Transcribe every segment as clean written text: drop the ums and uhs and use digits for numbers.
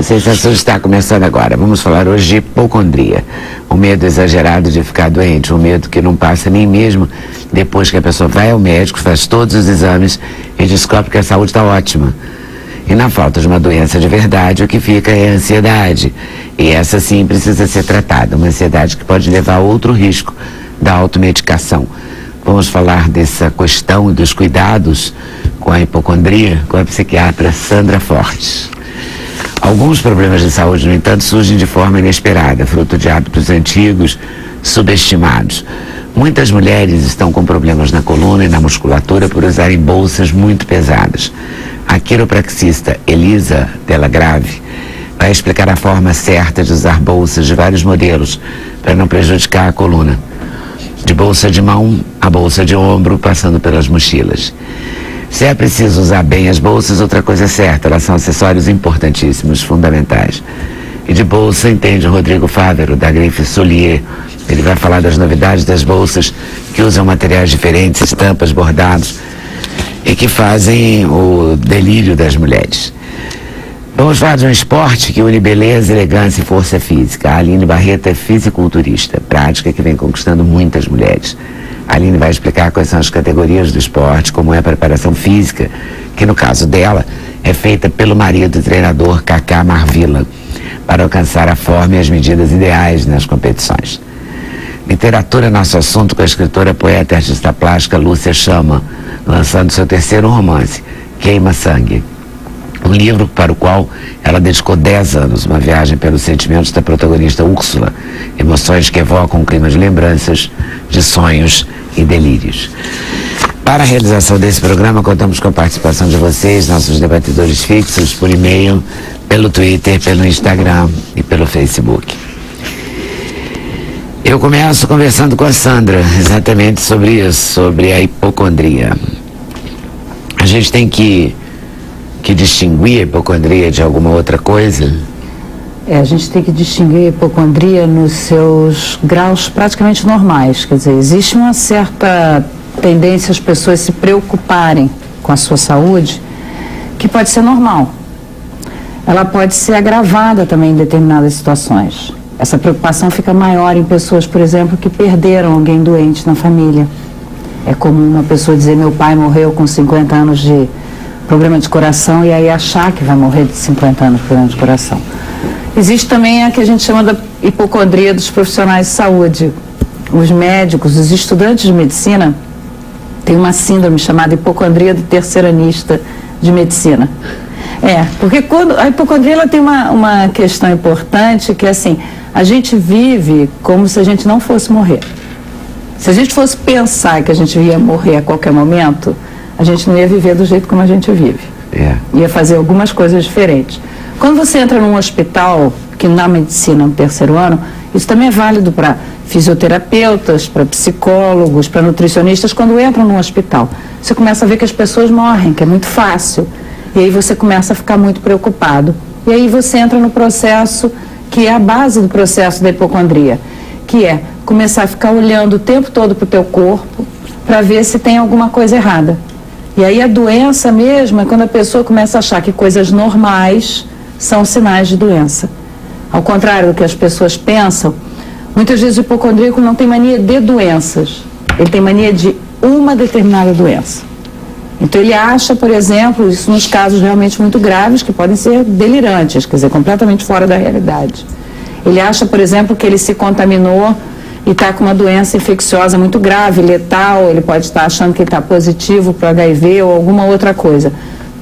sei se a sua está começando agora. Vamos falar hoje de hipocondria. O medo exagerado de ficar doente, um medo que não passa nem mesmo depois que a pessoa vai ao médico, faz todos os exames e descobre que a saúde está ótima. E na falta de uma doença de verdade, o que fica é a ansiedade. E essa sim precisa ser tratada, uma ansiedade que pode levar a outro risco da automedicação. Vamos falar dessa questão e dos cuidados com a hipocondria com a psiquiatra Sandra Fortes. Alguns problemas de saúde, no entanto, surgem de forma inesperada, fruto de hábitos antigos, subestimados. Muitas mulheres estão com problemas na coluna e na musculatura por usarem bolsas muito pesadas. A quiropraxista Elisa Della Grave vai explicar a forma certa de usar bolsas de vários modelos para não prejudicar a coluna. De bolsa de mão a bolsa de ombro, passando pelas mochilas. Se é preciso usar bem as bolsas, outra coisa é certa, elas são acessórios importantíssimos, fundamentais. E de bolsa entende o Rodrigo Fávero, da Grife Soulier. Ele vai falar das novidades das bolsas que usam materiais diferentes, estampas, bordados e que fazem o delírio das mulheres. Vamos falar de um esporte que une beleza, elegância e força física. A Aline Barreto é fisiculturista, prática que vem conquistando muitas mulheres. A Aline vai explicar quais são as categorias do esporte, como é a preparação física, que no caso dela é feita pelo marido treinador Cacá Marvila, para alcançar a forma e as medidas ideais nas competições. Literatura, nosso assunto, com a escritora, poeta e artista plástica Lúcia Chama, lançando seu terceiro romance, Queima Sangue. Um livro para o qual ela dedicou 10 anos, uma viagem pelos sentimentos da protagonista Úrsula, emoções que evocam um clima de lembranças, de sonhos e delírios. Para a realização desse programa, contamos com a participação de vocês, nossos debatedores fixos, por e-mail, pelo Twitter, pelo Instagram e pelo Facebook. Eu começo conversando com a Sandra, exatamente sobre isso, sobre a hipocondria. A gente tem que distinguir a hipocondria de alguma outra coisa? A gente tem que distinguir a hipocondria nos seus graus praticamente normais. Quer dizer, existe uma certa tendência as pessoas se preocuparem com a sua saúde, que pode ser normal. Ela pode ser agravada também em determinadas situações. Essa preocupação fica maior em pessoas, por exemplo, que perderam alguém doente na família. É comum uma pessoa dizer: meu pai morreu com 50 anos de problema de coração, e aí achar que vai morrer de 50 anos de problema de coração. Existe também a que a gente chama da hipocondria dos profissionais de saúde. Os médicos, os estudantes de medicina têm uma síndrome chamada hipocondria do terceiranista de medicina. Porque quando a hipocondria ela tem uma questão importante, que é assim: a gente vive como se a gente não fosse morrer. Se a gente fosse pensar que a gente ia morrer a qualquer momento, a gente não ia viver do jeito como a gente vive. Ia fazer algumas coisas diferentes. Quando você entra num hospital, que na medicina no terceiro ano, isso também é válido para fisioterapeutas, para psicólogos, para nutricionistas. Quando entram num hospital, você começa a ver que as pessoas morrem, que é muito fácil. E aí você começa a ficar muito preocupado. E aí você entra no processo que é a base do processo da hipocondria, que é começar a ficar olhando o tempo todo para o teu corpo para ver se tem alguma coisa errada. E aí a doença mesmo é quando a pessoa começa a achar que coisas normais são sinais de doença. Ao contrário do que as pessoas pensam, muitas vezes o hipocondríaco não tem mania de doenças, ele tem mania de uma determinada doença. Então ele acha, por exemplo, isso nos casos realmente muito graves, que podem ser delirantes, quer dizer, completamente fora da realidade. Ele acha, por exemplo, que ele se contaminou e está com uma doença infecciosa muito grave, letal. Ele pode estar achando que ele está positivo para HIV ou alguma outra coisa.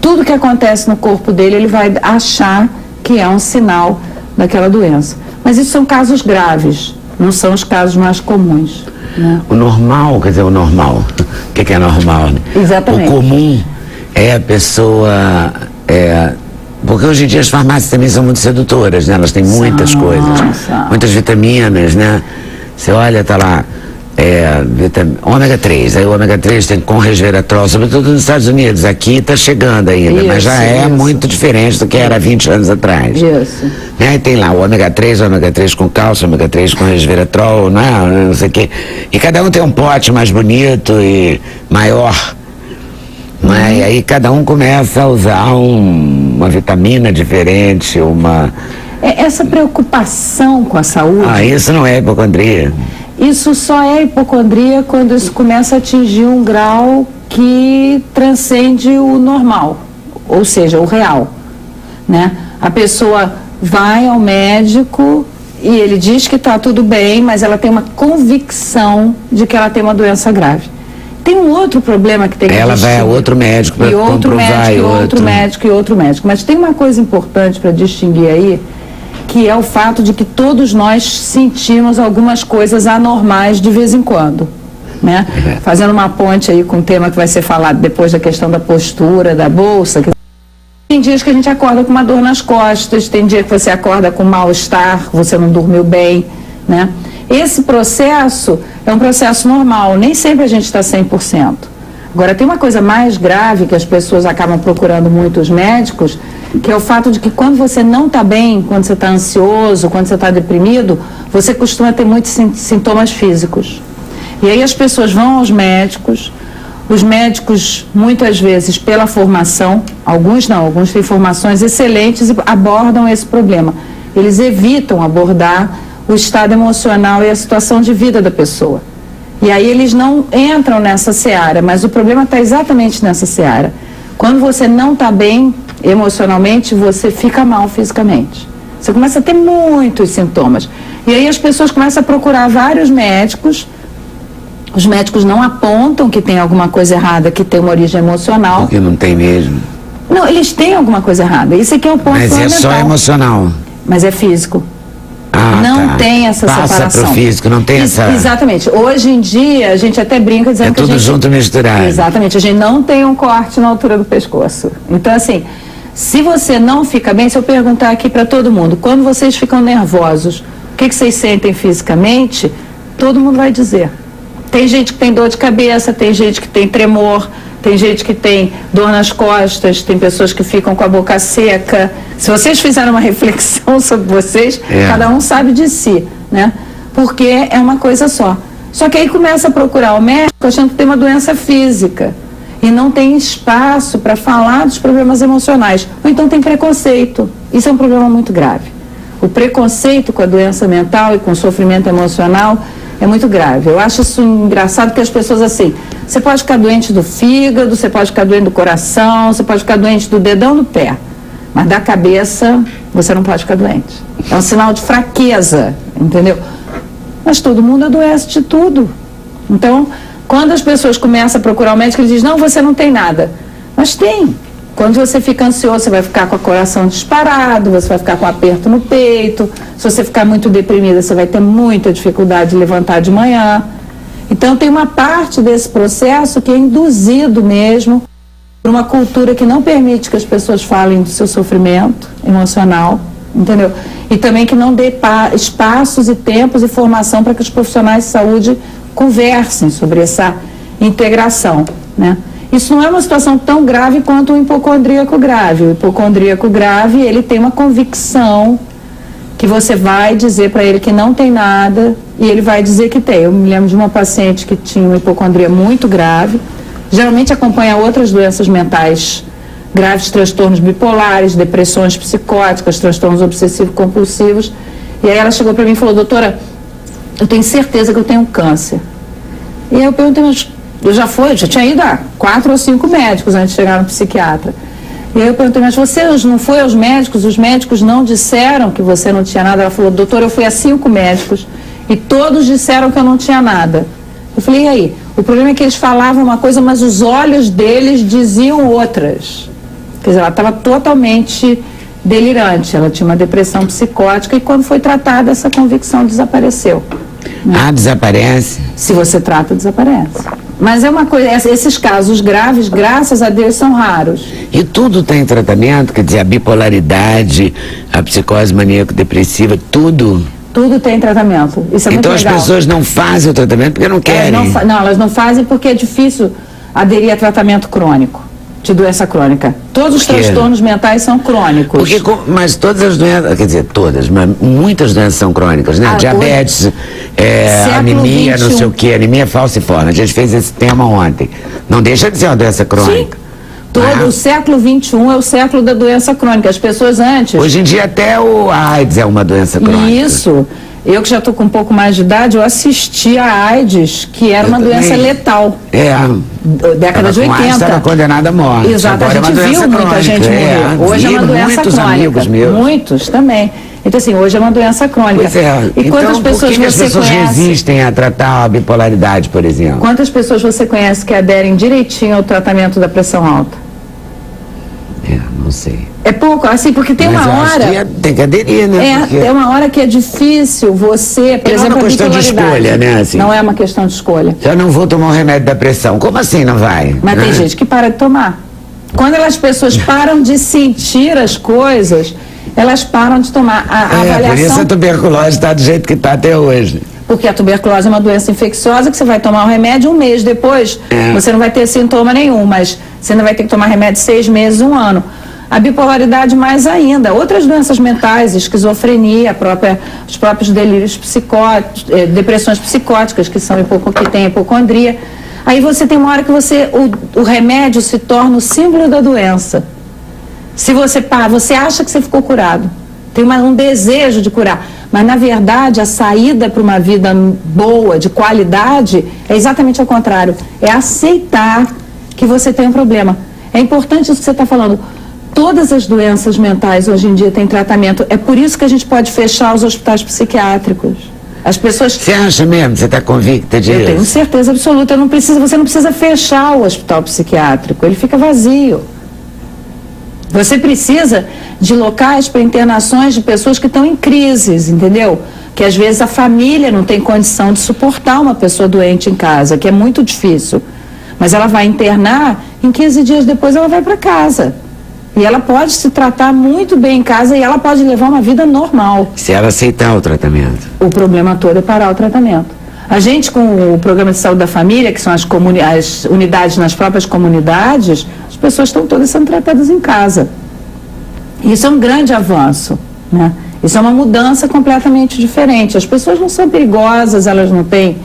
Tudo que acontece no corpo dele, ele vai achar que é um sinal daquela doença. Mas isso são casos graves, não são os casos mais comuns, né? O normal, quer dizer, o normal. O que é normal? Exatamente. O comum é a pessoa... Porque hoje em dia as farmácias também são muito sedutoras, né? Elas têm muitas coisas, muitas vitaminas, né? Você olha, tá lá, ômega 3, aí o ômega 3 tem com resveratrol, sobretudo nos Estados Unidos. Aqui está chegando ainda, mas já é muito diferente do que era 20 anos atrás. Isso. Aí tem lá o ômega 3 com cálcio, ômega 3 com resveratrol, não sei o quê. E cada um tem um pote mais bonito e maior. E aí cada um começa a usar uma vitamina diferente, Essa preocupação com a saúde... isso não é hipocondria. Isso só é hipocondria quando isso começa a atingir um grau que transcende o normal, ou seja, o real, né? A pessoa vai ao médico e ele diz que está tudo bem, mas ela tem uma convicção de que ela tem uma doença grave. Tem um outro problema que tem que ela vai a outro médico para comprovar, outro médico. Mas tem uma coisa importante para distinguir aí, que é o fato de que todos nós sentimos algumas coisas anormais de vez em quando, né? Fazendo uma ponte aí com o tema que vai ser falado depois da questão da postura, da bolsa. Tem dias que a gente acorda com uma dor nas costas, tem dia que você acorda com mal-estar, você não dormiu bem, né? Esse processo é um processo normal, nem sempre a gente está 100%. Agora, tem uma coisa mais grave que as pessoas acabam procurando muito os médicos, que é o fato de que quando você não está bem, quando você está ansioso, quando você está deprimido, você costuma ter muitos sintomas físicos. E aí as pessoas vão aos médicos, os médicos, muitas vezes, pela formação, alguns não, alguns têm formações excelentes e abordam esse problema. Eles evitam abordar o estado emocional e a situação de vida da pessoa. E aí eles não entram nessa seara, mas o problema está exatamente nessa seara. Quando você não está bem emocionalmente, você fica mal fisicamente. Você começa a ter muitos sintomas. E aí as pessoas começam a procurar vários médicos. Os médicos não apontam que tem alguma coisa errada, que tem uma origem emocional. Porque não tem mesmo. Não, eles têm alguma coisa errada. Isso aqui é o ponto fundamental. Mas é só emocional. Mas é físico. Não tem essa separação. Passa pro físico, não tem essa... Exatamente. Hoje em dia, a gente até brinca dizendo que a gente... É tudo junto misturado. Exatamente. A gente não tem um corte na altura do pescoço. Então, assim, se você não fica bem, se eu perguntar aqui para todo mundo, quando vocês ficam nervosos, o que vocês sentem fisicamente, todo mundo vai dizer. Tem gente que tem dor de cabeça, tem gente que tem tremor, tem gente que tem dor nas costas, tem pessoas que ficam com a boca seca. Se vocês fizerem uma reflexão sobre vocês, cada um sabe de si, né? Porque é uma coisa só. Só que aí começa a procurar o médico achando que tem uma doença física e não tem espaço para falar dos problemas emocionais. Ou então tem preconceito. Isso é um problema muito grave. O preconceito com a doença mental e com o sofrimento emocional é muito grave. Eu acho isso engraçado que as pessoas assim, você pode ficar doente do fígado, você pode ficar doente do coração, você pode ficar doente do dedão do pé, mas da cabeça você não pode ficar doente. É um sinal de fraqueza, entendeu? Mas todo mundo adoece de tudo. Então, quando as pessoas começam a procurar o médico, ele diz, não, você não tem nada. Mas tem. Quando você fica ansioso, você vai ficar com o coração disparado, você vai ficar com aperto no peito. Se você ficar muito deprimida, você vai ter muita dificuldade de levantar de manhã. Então, tem uma parte desse processo que é induzido mesmo por uma cultura que não permite que as pessoas falem do seu sofrimento emocional, entendeu? E também que não dê espaços e tempos e formação para que os profissionais de saúde conversem sobre essa integração, né? Isso não é uma situação tão grave quanto o hipocondríaco grave. O hipocondríaco grave, ele tem uma convicção que você vai dizer para ele que não tem nada e ele vai dizer que tem. Eu me lembro de uma paciente que tinha uma hipocondria muito grave, geralmente acompanha outras doenças mentais graves, transtornos bipolares, depressões psicóticas, transtornos obsessivo-compulsivos. E aí ela chegou para mim e falou, doutora, eu tenho certeza que eu tenho câncer. E aí eu perguntei, mas eu já tinha ido a 4 ou 5 médicos antes de chegar no psiquiatra. E aí eu perguntei, mas você não foi aos médicos? Os médicos não disseram que você não tinha nada? Ela falou, doutor, eu fui a 5 médicos e todos disseram que eu não tinha nada. Eu falei, e aí? O problema é que eles falavam uma coisa, mas os olhos deles diziam outras. Quer dizer, ela estava totalmente delirante, ela tinha uma depressão psicótica e quando foi tratada, essa convicção desapareceu. Né? Ah, desaparece? Se você trata, desaparece. Mas é uma coisa, esses casos graves, graças a Deus, são raros. E tudo tem tratamento? Quer dizer, a bipolaridade, a psicose maníaco-depressiva, tudo? Tudo tem tratamento. Isso é muito legal. Então as pessoas não fazem o tratamento porque não querem? Não, elas não fazem porque é difícil aderir a tratamento crônico, de doença crônica. Todos os transtornos mentais são crônicos. Mas todas as doenças, quer dizer, todas, mas muitas doenças são crônicas, né? Diabetes, anemia, não sei o quê, anemia falciforme. A gente fez esse tema ontem. Não deixa de ser uma doença crônica. Sim. O século XXI é o século da doença crônica. As pessoas antes... Hoje em dia até a AIDS é uma doença crônica. Isso. Eu que já estou com um pouco mais de idade, eu assisti a AIDS, que era uma doença letal. Década de 80. Estava condenada à morte. Exato, a gente viu muita gente morrer. Hoje é uma doença crônica. Amigos meus. Muitos também. Então, assim, hoje é uma doença crônica. Pois é. E quantas pessoas por que você as pessoas conhece? resistem a tratar a bipolaridade, por exemplo? Quantas pessoas você conhece que aderem direitinho ao tratamento da pressão alta? Não sei. É pouco, assim, porque tem uma hora... tem que aderir, né? Porque... Tem uma hora que é difícil você, por exemplo, não é uma questão de escolha, né? Assim, não é uma questão de escolha. Eu não vou tomar o remédio da pressão. Como assim não vai? Mas tem gente que para de tomar. Quando as pessoas param de sentir as coisas, elas param de tomar a avaliação. Por isso a tuberculose está do jeito que está até hoje. Porque a tuberculose é uma doença infecciosa que você vai tomar o remédio 1 mês depois, você não vai ter sintoma nenhum, mas você não vai ter que tomar remédio 6 meses, 1 ano. A bipolaridade mais ainda, outras doenças mentais, esquizofrenia, os próprios delírios psicóticos, depressões psicóticas que têm hipocondria. Aí você tem uma hora que o remédio se torna o símbolo da doença. Se você acha que você ficou curado, tem um desejo de curar, mas na verdade a saída para uma vida boa, de qualidade, é exatamente ao contrário. É aceitar que você tem um problema. É importante isso que você está falando. Todas as doenças mentais hoje em dia têm tratamento. É por isso que a gente pode fechar os hospitais psiquiátricos. As pessoas... Você acha mesmo? Você está convicta disso? Eu tenho certeza absoluta. Você não precisa fechar o hospital psiquiátrico. Ele fica vazio. Você precisa de locais para internações de pessoas que estão em crises, entendeu? Que às vezes a família não tem condição de suportar uma pessoa doente em casa, que é muito difícil. Mas ela vai internar, em 15 dias depois ela vai para casa. E ela pode se tratar muito bem em casa e ela pode levar uma vida normal. Se ela aceitar o tratamento. O problema todo é parar o tratamento. A gente, com o programa de saúde da família, que são as unidades nas próprias comunidades, as pessoas estão todas sendo tratadas em casa. Isso é um grande avanço, né? Isso é uma mudança completamente diferente. As pessoas não são perigosas, elas não têm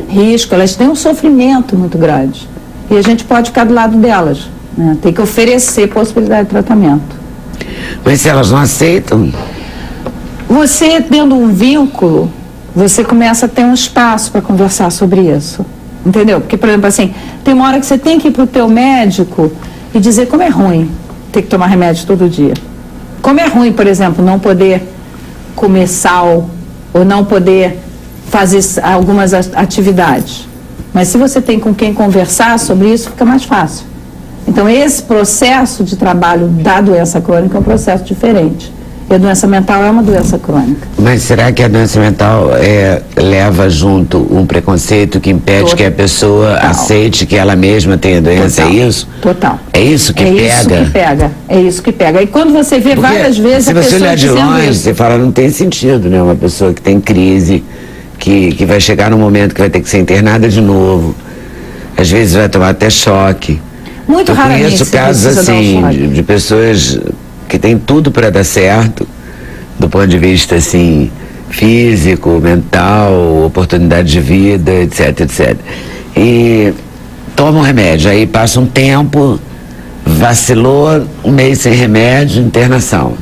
risco, elas têm um sofrimento muito grande. E a gente pode ficar do lado delas. Tem que oferecer possibilidade de tratamento. Mas se elas não aceitam? Você, tendo um vínculo, você começa a ter um espaço para conversar sobre isso. Entendeu? Porque, por exemplo, assim, tem uma hora que você tem que ir para o teu médico e dizer como é ruim ter que tomar remédio todo dia. Como é ruim, por exemplo, não poder comer sal ou não poder fazer algumas atividades. Mas se você tem com quem conversar sobre isso, fica mais fácil. Então, esse processo de trabalho da doença crônica é um processo diferente. E a doença mental é uma doença crônica. Mas será que a doença mental leva junto um preconceito que impede que a pessoa aceite que ela mesma tem a doença? É isso? Total. É isso que pega? É isso que pega. É isso que pega. E quando você vê várias vezes a pessoa se você olhar de longe, isso, você fala, não tem sentido, né? Uma pessoa que tem crise, que vai chegar num momento que vai ter que ser internada de novo. Às vezes vai tomar até choque. Muito raramente. Eu conheço casos assim de pessoas que têm tudo para dar certo, do ponto de vista assim físico, mental, oportunidade de vida, etc, etc. E tomam remédio, aí passa um tempo, vacilou, 1 mês sem remédio, internação.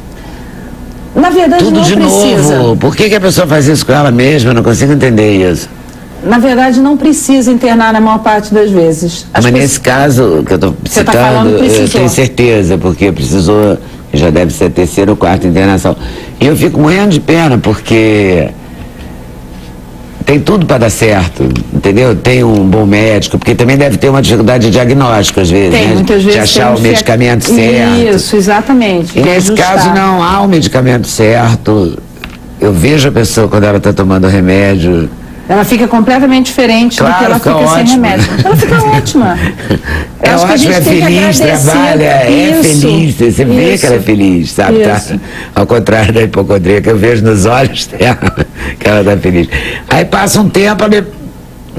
Na verdade, tudo não de precisa. Novo. Por que a pessoa faz isso com ela mesma? Eu não consigo entender isso. Na verdade, não precisa internar na maior parte das vezes. Mas nesse caso que eu estou citando, eu tenho certeza, porque precisou, já deve ser a 3ª ou 4ª internação. E eu fico morrendo de pena, porque tem tudo para dar certo, entendeu? Tem um bom médico, porque também deve ter uma dificuldade de diagnóstico, às vezes, tem, né? muitas vezes de achar o medicamento certo. Isso, exatamente. E nesse caso não há o medicamento certo. Eu vejo a pessoa quando ela está tomando o remédio... Ela fica completamente diferente do que ela fica sem remédio. Ela fica ótima. É ótima, é feliz, trabalha, feliz. Você vê que ela é feliz, sabe? Tá? Ao contrário da hipocondria, que eu vejo nos olhos dela que ela está feliz. Aí passa um tempo, ela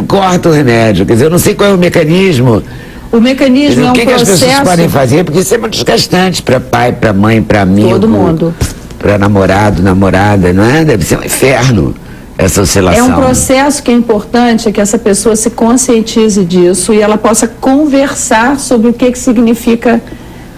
corta o remédio. Quer dizer, eu não sei qual é o mecanismo. O mecanismo é um processo... O que as pessoas podem fazer? Porque isso é muito desgastante para pai, para mãe, para amigo. Todo mundo. Para namorado, namorada, não é? Deve ser um inferno. essa oscilação. É um processo que é importante, é que essa pessoa se conscientize disso e ela possa conversar sobre o que significa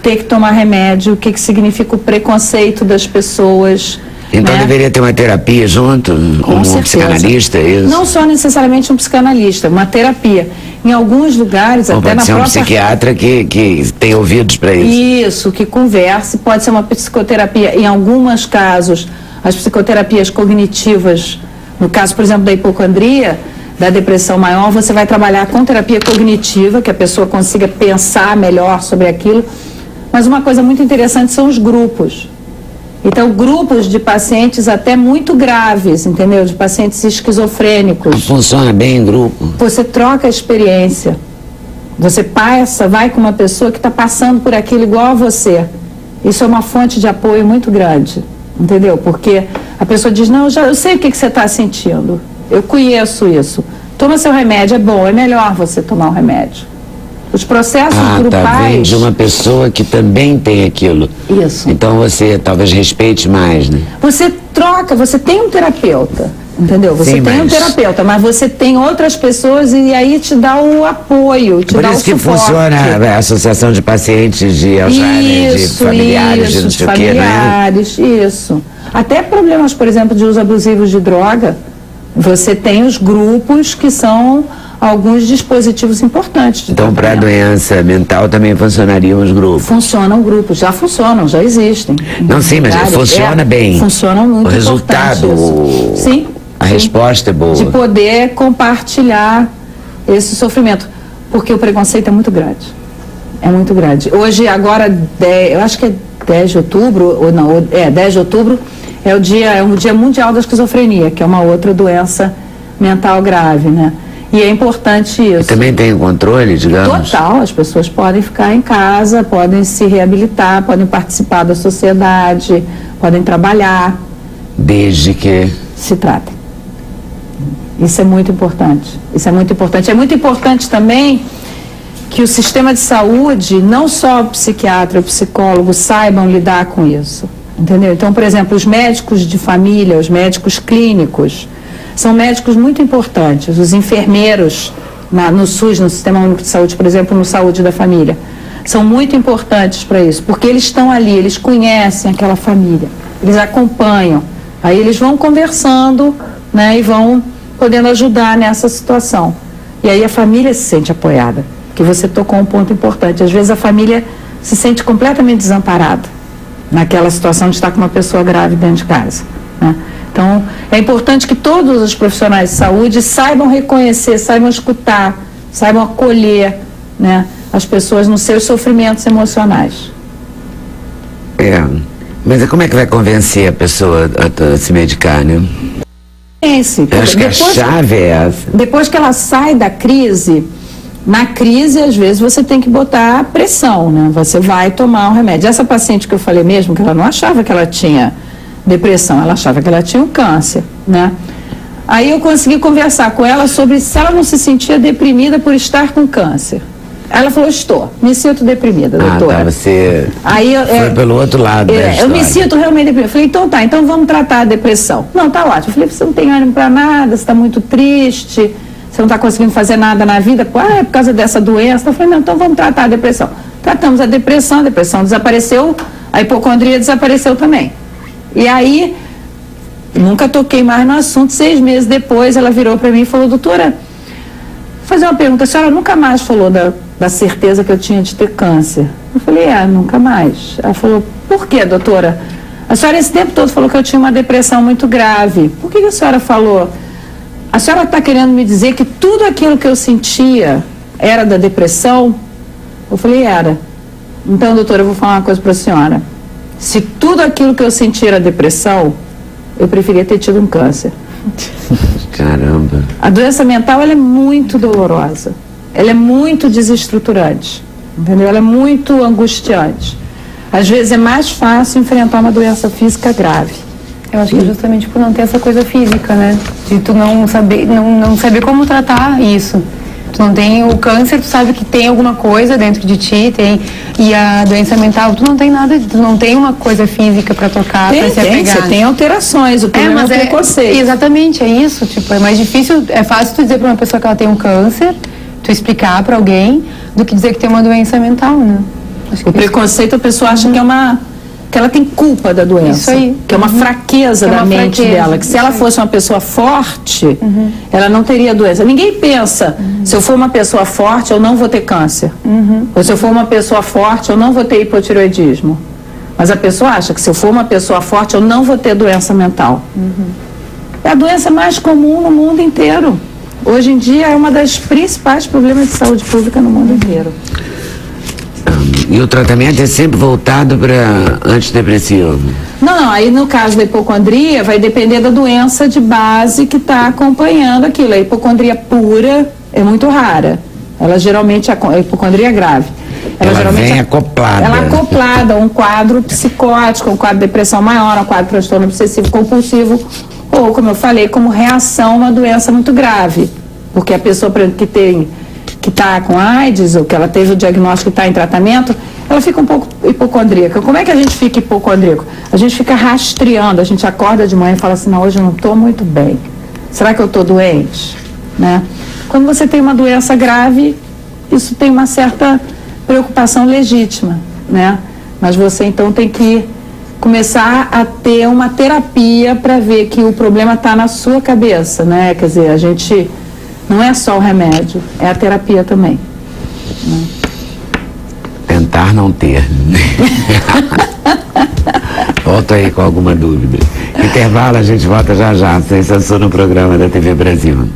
ter que tomar remédio, o que significa o preconceito das pessoas. Então, né? Deveria ter uma terapia junto, Com um certeza. psicanalista, isso? Não só necessariamente um psicanalista, uma terapia. Em alguns lugares, Ou até pode na ser um própria... psiquiatra que tem ouvidos para isso. Isso, que converse, pode ser uma psicoterapia. Em alguns casos, as psicoterapias cognitivas, no caso, por exemplo, da hipocondria, da depressão maior, você vai trabalhar com terapia cognitiva, que a pessoa consiga pensar melhor sobre aquilo. Mas uma coisa muito interessante são os grupos. Então, grupos de pacientes até muito graves, entendeu? De pacientes esquizofrênicos. Funciona bem em grupo. Você troca a experiência. Você vai com uma pessoa que está passando por aquilo igual a você. Isso é uma fonte de apoio muito grande, entendeu? Porque a pessoa diz, não, eu sei o que você está sentindo. Eu conheço isso. Toma seu remédio, é bom, é melhor você tomar o remédio. Os processos grupais... Tá, vem de uma pessoa que também tem aquilo. Isso. Então você talvez respeite mais, né? Você troca, você tem um terapeuta, entendeu? Você Sim, tem um terapeuta, mas você tem outras pessoas e aí te dá o apoio, te Por dá o isso que suporte. funciona a associação de pacientes de Alzheimer, de familiares, de não sei o quê, não é? Familiares, isso. Até problemas, por exemplo, de uso abusivo de droga, você tem os grupos que são alguns dispositivos importantes. Então, para a doença mental também funcionariam os grupos? Funcionam grupos, já funcionam, já existem. Não, sim, mas funciona bem. Funcionam muito. O resultado, sim, a resposta é boa. De poder compartilhar esse sofrimento, porque o preconceito é muito grande. É muito grande. Hoje, agora, eu acho que é 10 de outubro, ou não, 10 de outubro é o dia mundial da esquizofrenia, que é uma outra doença mental grave, né? E é importante isso. E também tem controle, digamos? Total, as pessoas podem ficar em casa, podem se reabilitar, podem participar da sociedade, podem trabalhar. Desde que se tratem. Isso é muito importante. Isso é muito importante. É muito importante também que o sistema de saúde, não só o psiquiatra, o psicólogo, saibam lidar com isso. Entendeu? Então, por exemplo, os médicos de família, os médicos clínicos, são médicos muito importantes. Os enfermeiros no SUS, no Sistema Único de Saúde, por exemplo, no Saúde da Família, são muito importantes para isso, porque eles estão ali, eles conhecem aquela família, eles acompanham, aí eles vão conversando, né, e vão podendo ajudar nessa situação. E aí a família se sente apoiada, que você tocou um ponto importante. Às vezes a família se sente completamente desamparada naquela situação de estar com uma pessoa grave dentro de casa, né? Então, é importante que todos os profissionais de saúde saibam reconhecer, saibam escutar, saibam acolher, né, as pessoas nos seus sofrimentos emocionais. Mas como é que vai convencer a pessoa a se medicar, né? Eu acho que a chave é essa. Depois que ela sai da crise, na crise, às vezes, você tem que botar pressão, né? Você vai tomar um remédio. Essa paciente que eu falei mesmo, que ela não achava que ela tinha depressão, ela achava que ela tinha um câncer, né? Aí eu consegui conversar com ela sobre se ela não se sentia deprimida por estar com câncer. Ela falou, me sinto deprimida, doutora. Tá, você aí foi pelo outro lado da história. Eu me sinto realmente deprimida. Eu falei, então tá, então vamos tratar a depressão. Não, tá ótimo. Eu falei, você não tem ânimo para nada, você está muito triste, você não está conseguindo fazer nada na vida, é por causa dessa doença. Eu falei, não, então vamos tratar a depressão. Tratamos a depressão desapareceu, a hipocondria desapareceu também. E aí, nunca toquei mais no assunto. 6 meses depois, ela virou para mim e falou, doutora, vou fazer uma pergunta, a senhora nunca mais falou da certeza que eu tinha de ter câncer? Eu falei, nunca mais. Ela falou, por quê, doutora? A senhora esse tempo todo falou que eu tinha uma depressão muito grave. Por que a senhora falou? A senhora está querendo me dizer que tudo aquilo que eu sentia era da depressão? Eu falei, era. Então, doutora, eu vou falar uma coisa para a senhora. Se tudo aquilo que eu senti era depressão, eu preferia ter tido um câncer. Caramba. A doença mental, ela é muito dolorosa. Ela é muito desestruturante. Entendeu? Ela é muito angustiante. Às vezes é mais fácil enfrentar uma doença física grave. Eu acho que é justamente por não ter essa coisa física, né? De tu não saber como tratar isso. Tu não tem o câncer, tu sabe que tem alguma coisa dentro de ti, e a doença mental, tu não tem nada, tu não tem uma coisa física para tocar, para se apegar. Você tem alterações, o problema é o preconceito. Exatamente, é isso, tipo, é mais difícil, é fácil tu dizer para uma pessoa que ela tem um câncer, tu explicar para alguém, do que dizer que tem uma doença mental, né? Acho que o preconceito, a pessoa acha que ela tem culpa da doença. Isso aí. Que é uma fraqueza da mente dela. Que se ela fosse uma pessoa forte, ela não teria doença. Ninguém pensa, se eu for uma pessoa forte, eu não vou ter câncer. Ou se eu for uma pessoa forte, eu não vou ter hipotireoidismo. Mas a pessoa acha que se eu for uma pessoa forte, eu não vou ter doença mental. É a doença mais comum no mundo inteiro. Hoje em dia é uma das principais problemas de saúde pública no mundo inteiro. E o tratamento é sempre voltado para antidepressivo? Não, aí no caso da hipocondria vai depender da doença de base que está acompanhando aquilo. A hipocondria pura é muito rara. Ela geralmente, a hipocondria grave. Ela geralmente vem acoplada. Ela é acoplada a um quadro psicótico, um quadro de depressão maior, um quadro de transtorno obsessivo compulsivo, ou, como eu falei, como reação a uma doença muito grave. Porque a pessoa que está com AIDS, ou que ela teve o diagnóstico e está em tratamento, ela fica um pouco hipocondríaca. Como é que a gente fica hipocondríaco? A gente fica rastreando, a gente acorda de manhã e fala assim, não, hoje eu não estou muito bem. Será que eu estou doente? Né? Quando você tem uma doença grave, isso tem uma certa preocupação legítima, né? Mas você então tem que começar a ter uma terapia para ver que o problema está na sua cabeça, né? Quer dizer, a gente... Não é só o remédio, é a terapia também. Tentar não ter. Volto aí com alguma dúvida. Intervalo, a gente volta já já. Sem censura no programa da TV Brasil.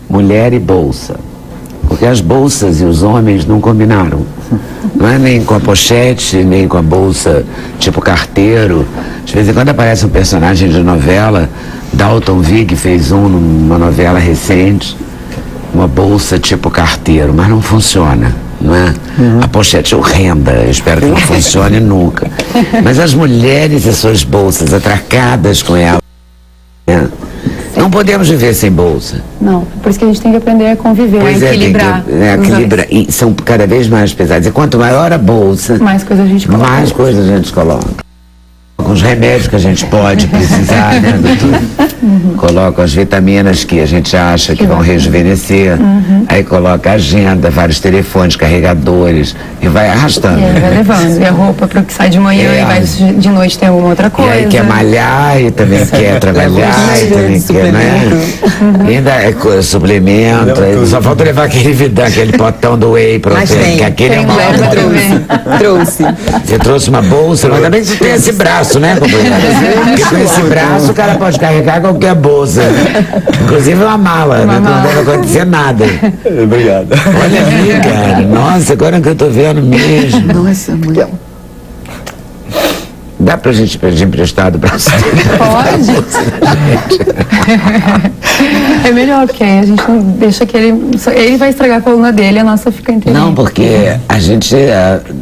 Mulher e bolsa. Porque as bolsas e os homens não combinaram. Não é nem com a pochete, nem com a bolsa tipo carteiro. De vez em quando aparece um personagem de novela. Dalton Vig fez numa novela recente, uma bolsa tipo carteiro, mas não funciona, não é? A pochete é horrenda, eu espero que não funcione nunca. Mas as mulheres e suas bolsas atracadas com ela, né? Não podemos viver sem bolsa. Não, por isso que a gente tem que aprender a conviver, a equilibrar. Equilibrar, e são cada vez mais pesadas. E quanto maior a bolsa, mais coisa a gente coloca. Mais coisas a gente coloca. Com os remédios que a gente pode precisar, né, doutor? Coloca as vitaminas que a gente acha que vão rejuvenescer, aí coloca a agenda, vários telefones, carregadores, e vai arrastando. E vai levando, e a roupa para que sai de manhã e vai de noite tem alguma outra coisa. E aí quer malhar e também quer trabalhar, e também quer, né? Ainda é suplemento, só falta levar aquele potão do whey protein, que aquele é uma trouxe. Você trouxe uma bolsa, mas também você tem esse braço, né, companheiro? Porque com esse braço o cara pode carregar qualquer bolsa, inclusive uma mala, né? Não deve acontecer nada. Obrigado. Olha ali, cara, nossa, agora que eu tô vendo mesmo. Nossa, mulher. Dá pra gente pedir emprestado pra você? Pode. É melhor, porque aí a gente não deixa que ele vai estragar a coluna dele, a nossa fica entre Não, porque a gente,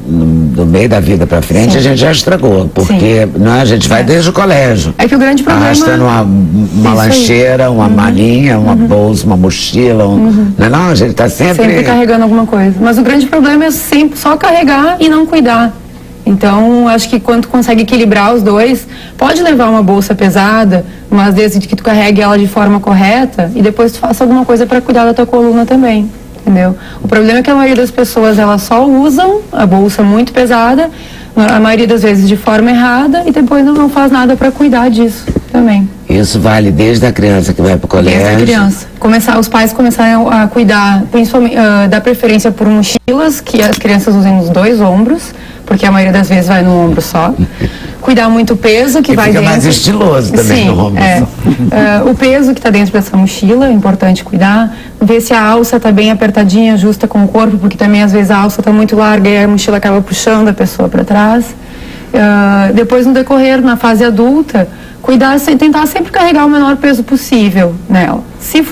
no meio da vida pra frente, a gente já estragou, porque não, a gente vai desde o colégio. É que o grande problema... Arrastando uma lancheira, uma malinha, uma bolsa, uma mochila, não, a gente tá sempre carregando alguma coisa. Mas o grande problema é sempre só carregar e não cuidar. Então, acho que quando tu consegue equilibrar os dois, pode levar uma bolsa pesada, mas desde que tu carregue ela de forma correta e depois tu faça alguma coisa para cuidar da tua coluna também, entendeu? O problema é que a maioria das pessoas, elas só usam a bolsa muito pesada, a maioria das vezes de forma errada, e depois não faz nada para cuidar disso também. Isso vale desde a criança que vai para o colégio? Desde a criança. Os pais começarem a cuidar, principalmente, dar preferência por mochilas que as crianças usem nos dois ombros, porque a maioria das vezes vai no ombro só. Cuidar muito o peso que vai dentro. Fica mais estiloso também. Sim, no ombro só. O peso que está dentro dessa mochila, é importante cuidar. Ver se a alça está bem apertadinha, justa com o corpo, porque também às vezes a alça está muito larga e a mochila acaba puxando a pessoa para trás. Depois, no decorrer, na fase adulta, tentar sempre carregar o menor peso possível nela. Se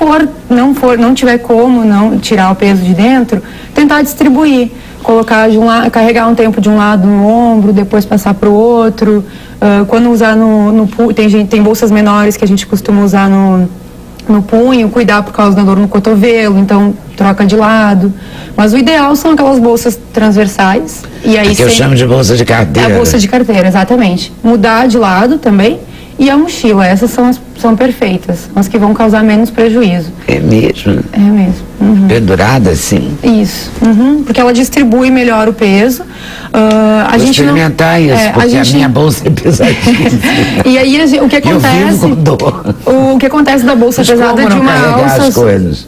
não tiver como não tirar o peso de dentro, tentar distribuir. Colocar carregar um tempo de um lado no ombro, depois passar para o outro. Quando usar tem bolsas menores que a gente costuma usar no punho, cuidar por causa da dor no cotovelo, então troca de lado. Mas o ideal são aquelas bolsas transversais. E aí que eu chamo de bolsa de carteira. É a bolsa de carteira, exatamente. Mudar de lado também. E a mochila, essas são perfeitas, as que vão causar menos prejuízo. É mesmo? É mesmo. Uhum. Pendurada, sim? Isso, porque ela distribui melhor o peso. Vou experimentar isso, porque a minha bolsa é pesadíssima. E aí o que acontece? Eu vivo com dor. O que acontece da bolsa pesada de uma alça? As coisas?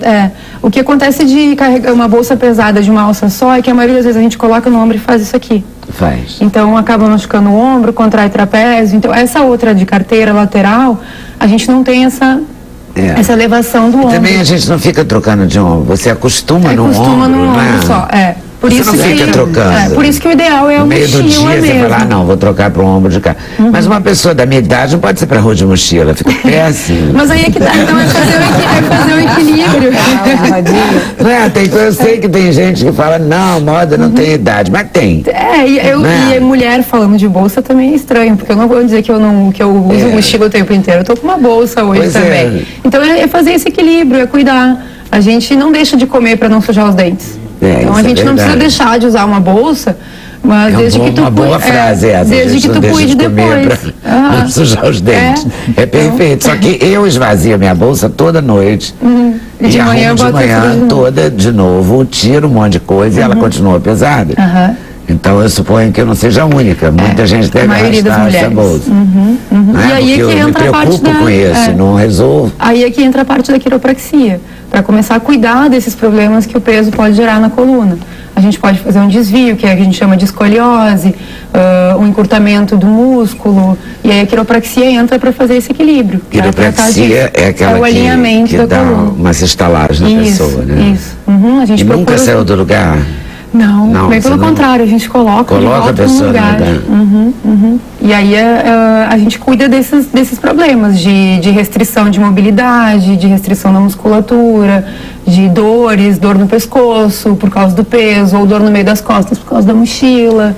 O que acontece de carregar uma bolsa pesada de uma alça só é que a maioria das vezes a gente coloca no ombro e faz isso aqui. Faz. Então acaba machucando o ombro, contrai trapézio. Então essa outra de carteira lateral, a gente não tem essa elevação do ombro. Também a gente não fica trocando de ombro, você acostuma no ombro. Acostuma no ombro só, Por você isso não fica trocando. Por isso que o ideal é a mochila mesmo. No meio do dia você fala, não, vou trocar para o ombro de cá. Mas uma pessoa da minha idade não pode ser para rua de mochila, fica péssimo. Mas aí é que dá, então é fazer o equilíbrio. Eu sei que tem gente que fala, não, moda não tem idade, mas tem. E mulher falando de bolsa também é estranho, porque eu não vou dizer que eu uso mochila o tempo inteiro, eu tô com uma bolsa hoje também. Então é fazer esse equilíbrio, é cuidar. A gente não deixa de comer para não sujar os dentes. Então a gente não precisa deixar de usar uma bolsa, mas desde que tu uma boa frase essa, desde que tu cuide depois. Não sujar os dentes. É perfeito. Só que eu esvazio minha bolsa toda noite. E de manhã toda de novo, tiro um monte de coisa e ela continua pesada. Então eu suponho que eu não seja a única. Muita gente deve arrastar essa bolsa. E aí é que entra a parte com isso, não resolvo. Aí é que entra a parte da quiropraxia, para começar a cuidar desses problemas que o peso pode gerar na coluna. A gente pode fazer um desvio, que a gente chama de escoliose, um encurtamento do músculo, e aí a quiropraxia entra para fazer esse equilíbrio. Quiropraxia é aquela o alinhamento que da dá coluna. umas estalagens na pessoa, né? Isso. A gente nunca saiu do lugar? Não, bem pelo contrário, a gente coloca a pessoa no lugar. E aí a gente cuida desses problemas de restrição de mobilidade, de restrição da musculatura, de dores, dor no pescoço por causa do peso, ou dor no meio das costas por causa da mochila.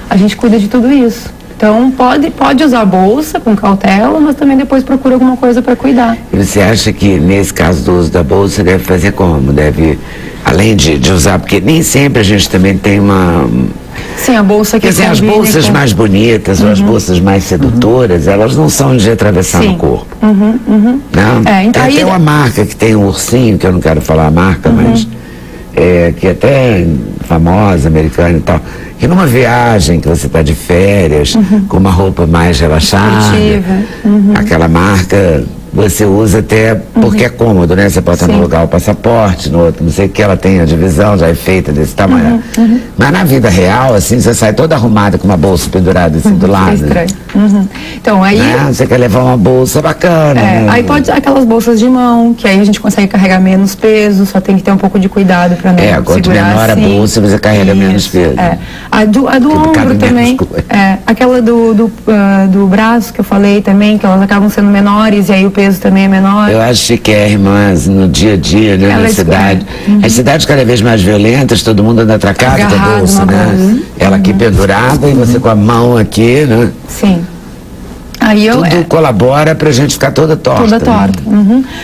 A gente cuida de tudo isso. Então pode usar a bolsa com cautela, mas também depois procura alguma coisa para cuidar. E você acha que nesse caso do uso da bolsa deve fazer como? Deve, além de usar, porque nem sempre a gente também tem uma... Sim, a bolsa que as bolsas mais bonitas ou as bolsas mais sedutoras, elas não são de atravessar no corpo. Não? Então tem até uma marca que tem um ursinho, que eu não quero falar a marca, mas que é até famosa, americana e tal, que numa viagem que você está de férias, com uma roupa mais relaxada, aquela marca você usa até porque é cômodo, né? Você pode estar num lugar o passaporte, no outro, não sei o que, ela tem a divisão já é feita desse tamanho. Mas na vida real, assim, você sai toda arrumada com uma bolsa pendurada assim do lado. É estranho. Então, aí... Você quer levar uma bolsa bacana. Né? Aí pode aquelas bolsas de mão, que aí a gente consegue carregar menos peso, só tem que ter um pouco de cuidado para não segurar quanto menor assim. A bolsa, você carrega menos peso. A do ombro também, aquela do braço que eu falei também, que elas acabam sendo menores e aí o peso também é menor. Eu acho chiquérrimo, mas no dia a dia, né, na cidade. As cidades cada vez mais violentas, todo mundo anda atracado com a bolsa, né? Ela aqui pendurada e você com a mão aqui, né? Sim. Aí tudo colabora pra gente ficar toda torta. Toda torta.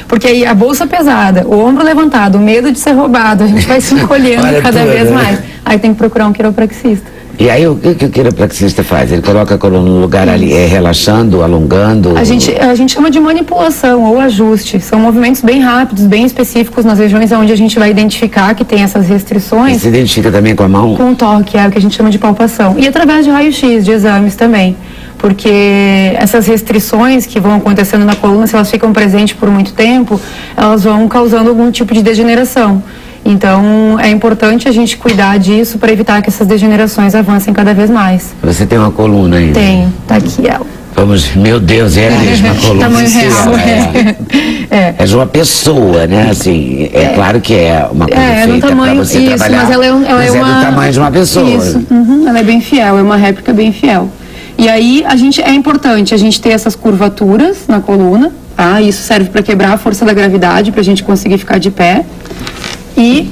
Porque aí a bolsa pesada, o ombro levantado, o medo de ser roubado, a gente vai se encolhendo cada vez mais. Aí tem que procurar um quiropraxista. E aí o que o quiropraxista faz? Ele coloca a coluna no lugar ali, relaxando, alongando? A gente chama de manipulação ou ajuste. São movimentos bem rápidos, bem específicos nas regiões onde a gente vai identificar que tem essas restrições. E se identifica também com a mão? Com o toque, é o que a gente chama de palpação. E através de raio-x, de exames também. Porque essas restrições que vão acontecendo na coluna, se elas ficam presentes por muito tempo, elas vão causando algum tipo de degeneração. Então, é importante a gente cuidar disso para evitar que essas degenerações avancem cada vez mais. Você tem uma coluna ainda? Tenho, tá aqui ela. Vamos, meu Deus, é mesmo a coluna. Tamanho real, é de uma pessoa, né? Assim, claro que é uma coisa feita para você trabalhar, mas ela é do tamanho de uma pessoa. Isso, ela é bem fiel, é uma réplica bem fiel. E aí, é importante a gente ter essas curvaturas na coluna, tá? Isso serve para quebrar a força da gravidade, para a gente conseguir ficar de pé. E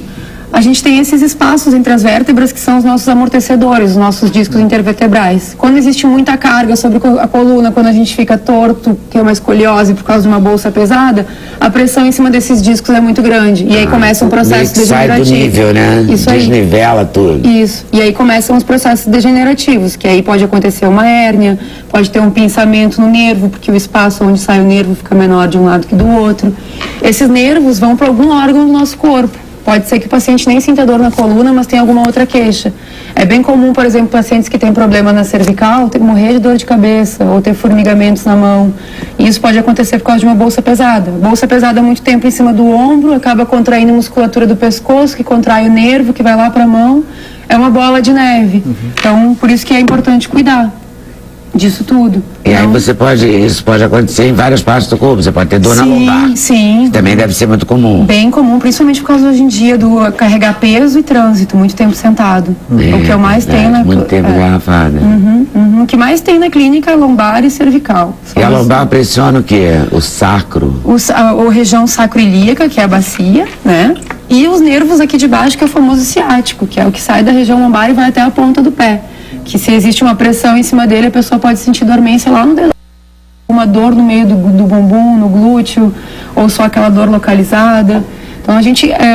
A gente tem esses espaços entre as vértebras que são os nossos amortecedores, os nossos discos intervertebrais. Quando existe muita carga sobre a coluna, quando a gente fica torto, que é uma escoliose por causa de uma bolsa pesada, a pressão em cima desses discos é muito grande. E aí começa um processo degenerativo. Sai do nível, né? Isso aí. Desnivela tudo. Isso. E aí começam os processos degenerativos, que aí pode acontecer uma hérnia, pode ter um pinçamento no nervo, porque o espaço onde sai o nervo fica menor de um lado que do outro. Esses nervos vão para algum órgão do nosso corpo. Pode ser que o paciente nem sinta dor na coluna, mas tem alguma outra queixa. É bem comum, por exemplo, pacientes que têm problema na cervical ter morrer de dor de cabeça ou ter formigamentos na mão. E isso pode acontecer por causa de uma bolsa pesada. Bolsa pesada há muito tempo em cima do ombro, acaba contraindo a musculatura do pescoço, que contrai o nervo, que vai lá para a mão. É uma bola de neve. Então, por isso que é importante cuidar disso tudo. E aí isso pode acontecer em várias partes do corpo. Você pode ter dor na lombar. Sim. Também deve ser muito comum. Bem comum, principalmente por causa hoje em dia do carregar peso e trânsito, muito tempo sentado. O que eu mais tenho na muito tempo engarrafado. O que mais tem na clínica é lombar e cervical. E a lombar pressiona o quê? O sacro? A região sacroilíaca, que é a bacia, né? E os nervos aqui de baixo, que é o famoso ciático, que é o que sai da região lombar e vai até a ponta do pé. Que se existe uma pressão em cima dele, a pessoa pode sentir dormência lá no dedo. Uma dor no meio do bumbum, no glúteo, ou só aquela dor localizada. Então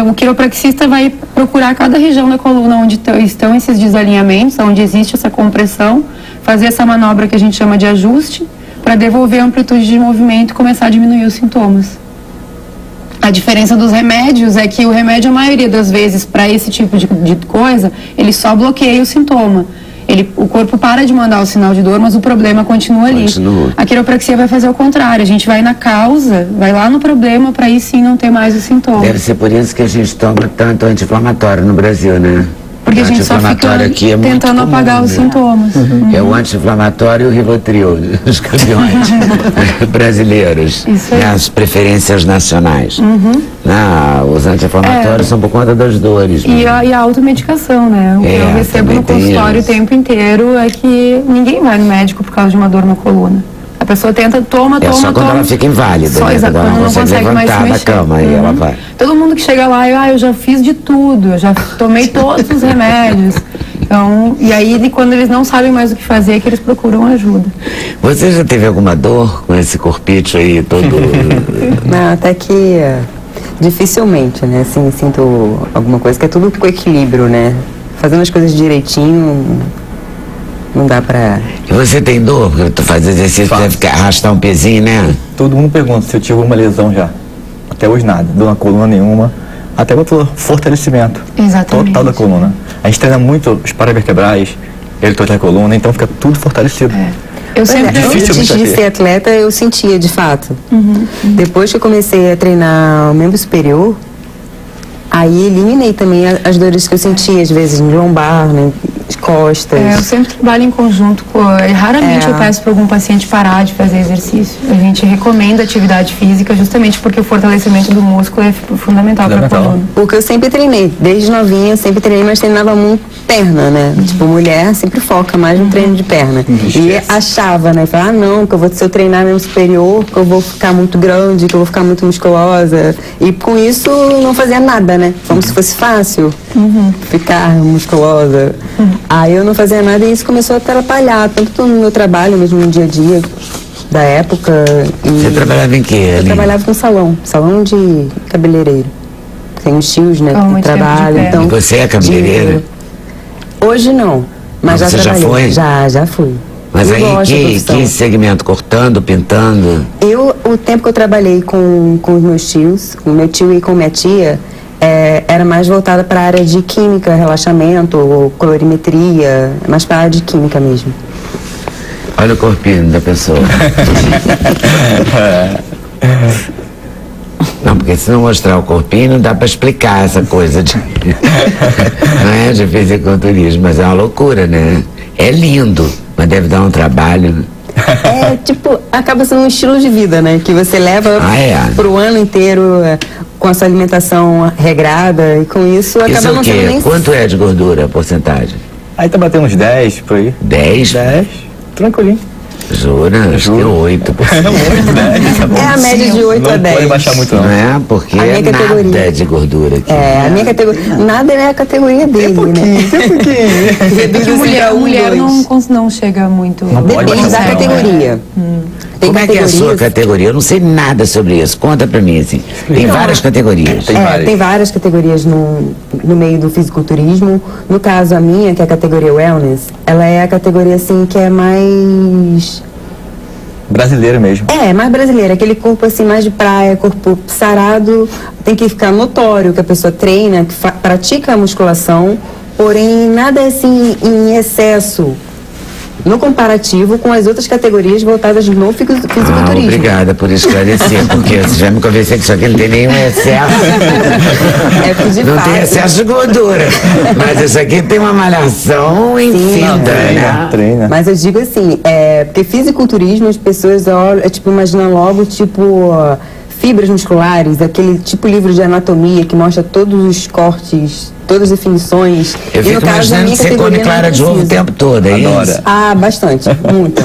o quiropraxista vai procurar cada região da coluna onde estão esses desalinhamentos, onde existe essa compressão, fazer essa manobra que a gente chama de ajuste, para devolver a amplitude de movimento e começar a diminuir os sintomas. A diferença dos remédios é que o remédio, a maioria das vezes, para esse tipo de coisa, ele só bloqueia o sintoma. O corpo para de mandar o sinal de dor, mas o problema continua ali. A quiropraxia vai fazer o contrário. A gente vai na causa, vai lá no problema, para aí sim não ter mais o sintoma. Deve ser por isso que a gente toma tanto anti-inflamatório no Brasil, né? Porque a gente só fica aqui tentando apagar os sintomas. É o anti-inflamatório e o Rivotril, os campeões brasileiros. Isso aí. As preferências nacionais. Os anti-inflamatórios são por conta das dores. E a automedicação, né? O que eu recebo no consultório o tempo inteiro é que ninguém vai no médico por causa de uma dor na coluna. A pessoa tenta, toma. Só quando ela fica inválida, só, né? Quando ela não consegue mais se mexer. Da cama, e ela vai. Todo mundo que chega lá, eu já fiz de tudo, eu já tomei todos os remédios. Então, e aí, quando eles não sabem mais o que fazer, é que eles procuram ajuda. Você já teve alguma dor com esse corpite aí todo? Não, até que dificilmente, né? Assim, sinto alguma coisa, que é tudo com equilíbrio, né? Fazendo as coisas direitinho, não dá pra... E você tem dor? Porque tu faz exercício, deve arrastar um pezinho, né? Todo mundo pergunta se eu tive alguma lesão já. Até hoje nada, dor na coluna nenhuma. Até outro fortalecimento. Exatamente. Total da coluna. A gente treina muito os paravertebrais, eletrodos da coluna, então fica tudo fortalecido. Eu sempre... Antes de ser atleta, eu sentia, de fato. Depois que eu comecei a treinar o membro superior, aí eliminei também as dores que eu sentia, às vezes, no lombar, né, costas. Eu sempre trabalho em conjunto com... Raramente eu peço para algum paciente parar de fazer exercício. A gente recomenda atividade física justamente porque o fortalecimento do músculo é fundamental para a coluna. Porque eu sempre treinei, desde novinha, sempre treinei, mas treinava muito perna, né? Tipo, mulher sempre foca mais no treino de perna. E achava, né? Falava, não, que se eu treinar membro superior, que eu vou ficar muito grande, que eu vou ficar muito musculosa. E com isso não fazia nada, né? Como se fosse fácil ficar musculosa. Aí eu não fazia nada e isso começou a atrapalhar, tanto no meu trabalho, mesmo no dia a dia da época. Você trabalhava em quê? Eu trabalhava com salão de cabeleireiro. Tem os tios, né, que trabalham. Então, e você é cabeleireira? Hoje não, mas já trabalhei. Já foi? Já fui. Mas aí que segmento? Cortando, pintando? O tempo que eu trabalhei com os meus tios, com o meu tio e com minha tia, era mais voltada para a área de química, relaxamento, colorimetria, mais para a área de química mesmo. Olha o corpinho da pessoa. Não, porque se não mostrar o corpinho, não dá para explicar essa coisa de... Não é de fisiculturismo, mas é uma loucura, né? É lindo, mas deve dar um trabalho. Tipo, acaba sendo um estilo de vida, né? Que você leva pro ano inteiro com a sua alimentação regrada e com isso acaba não tendo nem... Quanto é de gordura a porcentagem? Aí tá batendo uns 10 por aí. 10? 10, tranquilinho. Jura? Acho que é 8. É 8, né? É a média de 8 a 10. Não pode baixar muito, não. Não é? Porque A minha é categoria. nada de gordura aqui. A minha categoria. Nada é a categoria dele, né? Porque mulher não chega muito. Depende da categoria. Tem Como é que é a sua categorias- categoria? Eu não sei nada sobre isso. Conta pra mim, assim. Tem várias categorias. Tem várias categorias no meio do fisiculturismo. No caso, a minha, que é a categoria wellness, ela é a categoria, assim, que é mais... Brasileiro mesmo. mais brasileira. Aquele corpo, assim, mais de praia, corpo sarado. Tem que ficar notório que a pessoa treina, que pratica a musculação, porém, nada, assim, em excesso. No comparativo com as outras categorias voltadas no fisiculturismo. Obrigada por esclarecer, porque você já me convenceu que isso aqui não tem nenhum excesso. De Não fato. tem excesso de gordura. Mas isso aqui tem uma malhação infinita, né? Treina. Mas eu digo assim, porque fisiculturismo as pessoas olham, imaginam logo, fibras musculares, aquele tipo livro de anatomia que mostra todos os cortes, todas as definições. Eu fico imaginando que você come clara de ovo o tempo todo, é Adora. isso? Ah, bastante, muito.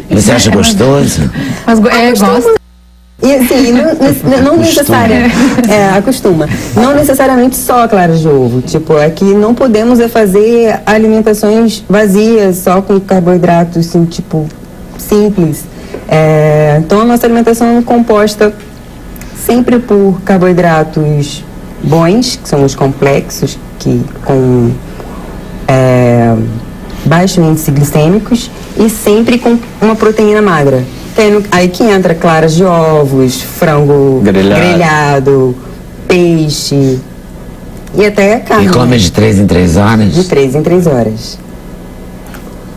Você acha gostoso? Mas gosta. E assim, não necessariamente. Acostuma. Não necessariamente só clara de ovo. É que não podemos fazer alimentações vazias, só com carboidratos, assim, simples. Então a nossa alimentação é composta sempre por carboidratos bons, que são os complexos, com baixo índice glicêmicos, e sempre com uma proteína magra. Aí que entra claras de ovos, frango grelhado, peixe e até carne. E come de 3 em 3 horas? De 3 em 3 horas.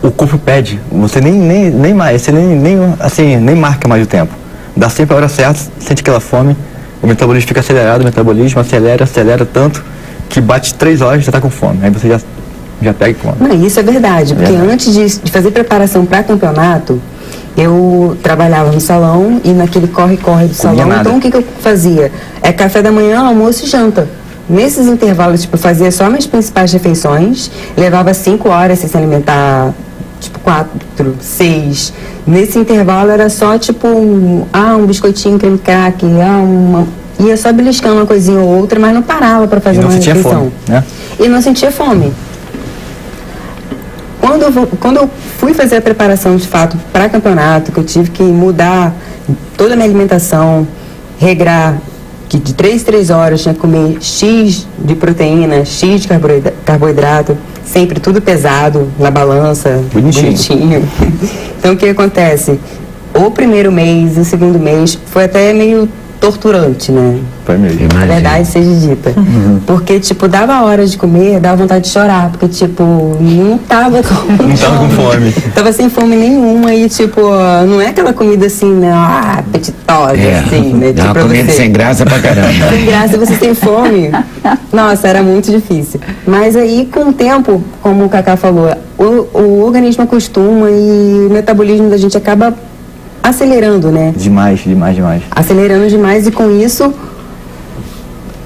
O corpo pede, você nem mais, você nem marca mais o tempo. Dá sempre a hora certa, sente aquela fome, o metabolismo fica acelerado, o metabolismo acelera tanto que bate 3 horas e já está com fome. Aí você já pega e come. Não, isso é verdade, porque antes de fazer preparação para campeonato, eu trabalhava no salão e naquele corre-corre do salão. nada. Então o que eu fazia? Café da manhã, almoço e janta. Nesses intervalos, eu fazia só minhas principais refeições, levava 5 horas sem se alimentar, 4, 6. Nesse intervalo era só um biscoitinho, creme crack, ia só beliscando uma coisinha ou outra, mas não parava para fazer uma refeição. Fome, né? E não sentia fome. Quando eu fui fazer a preparação de fato para campeonato, que eu tive que mudar toda a minha alimentação, regrar que de 3 em 3 horas tinha que comer X de proteína, X de carboidrato, sempre tudo pesado, na balança, bonitinho. Então o que acontece? O primeiro mês e o segundo mês foi até meio torturante, né? Foi mesmo. Na verdade, seja dita. Porque, dava a hora de comer, dava vontade de chorar, porque, não tava com fome. Tava sem fome nenhuma e, não é aquela comida assim, né, apetitosa, assim, né? É uma comida sem graça pra caramba. Sem graça, você tem fome. Nossa, era muito difícil. Mas aí, com o tempo, como o Cacá falou, o organismo acostuma e o metabolismo da gente acaba acelerando, né? Demais. Acelerando demais e com isso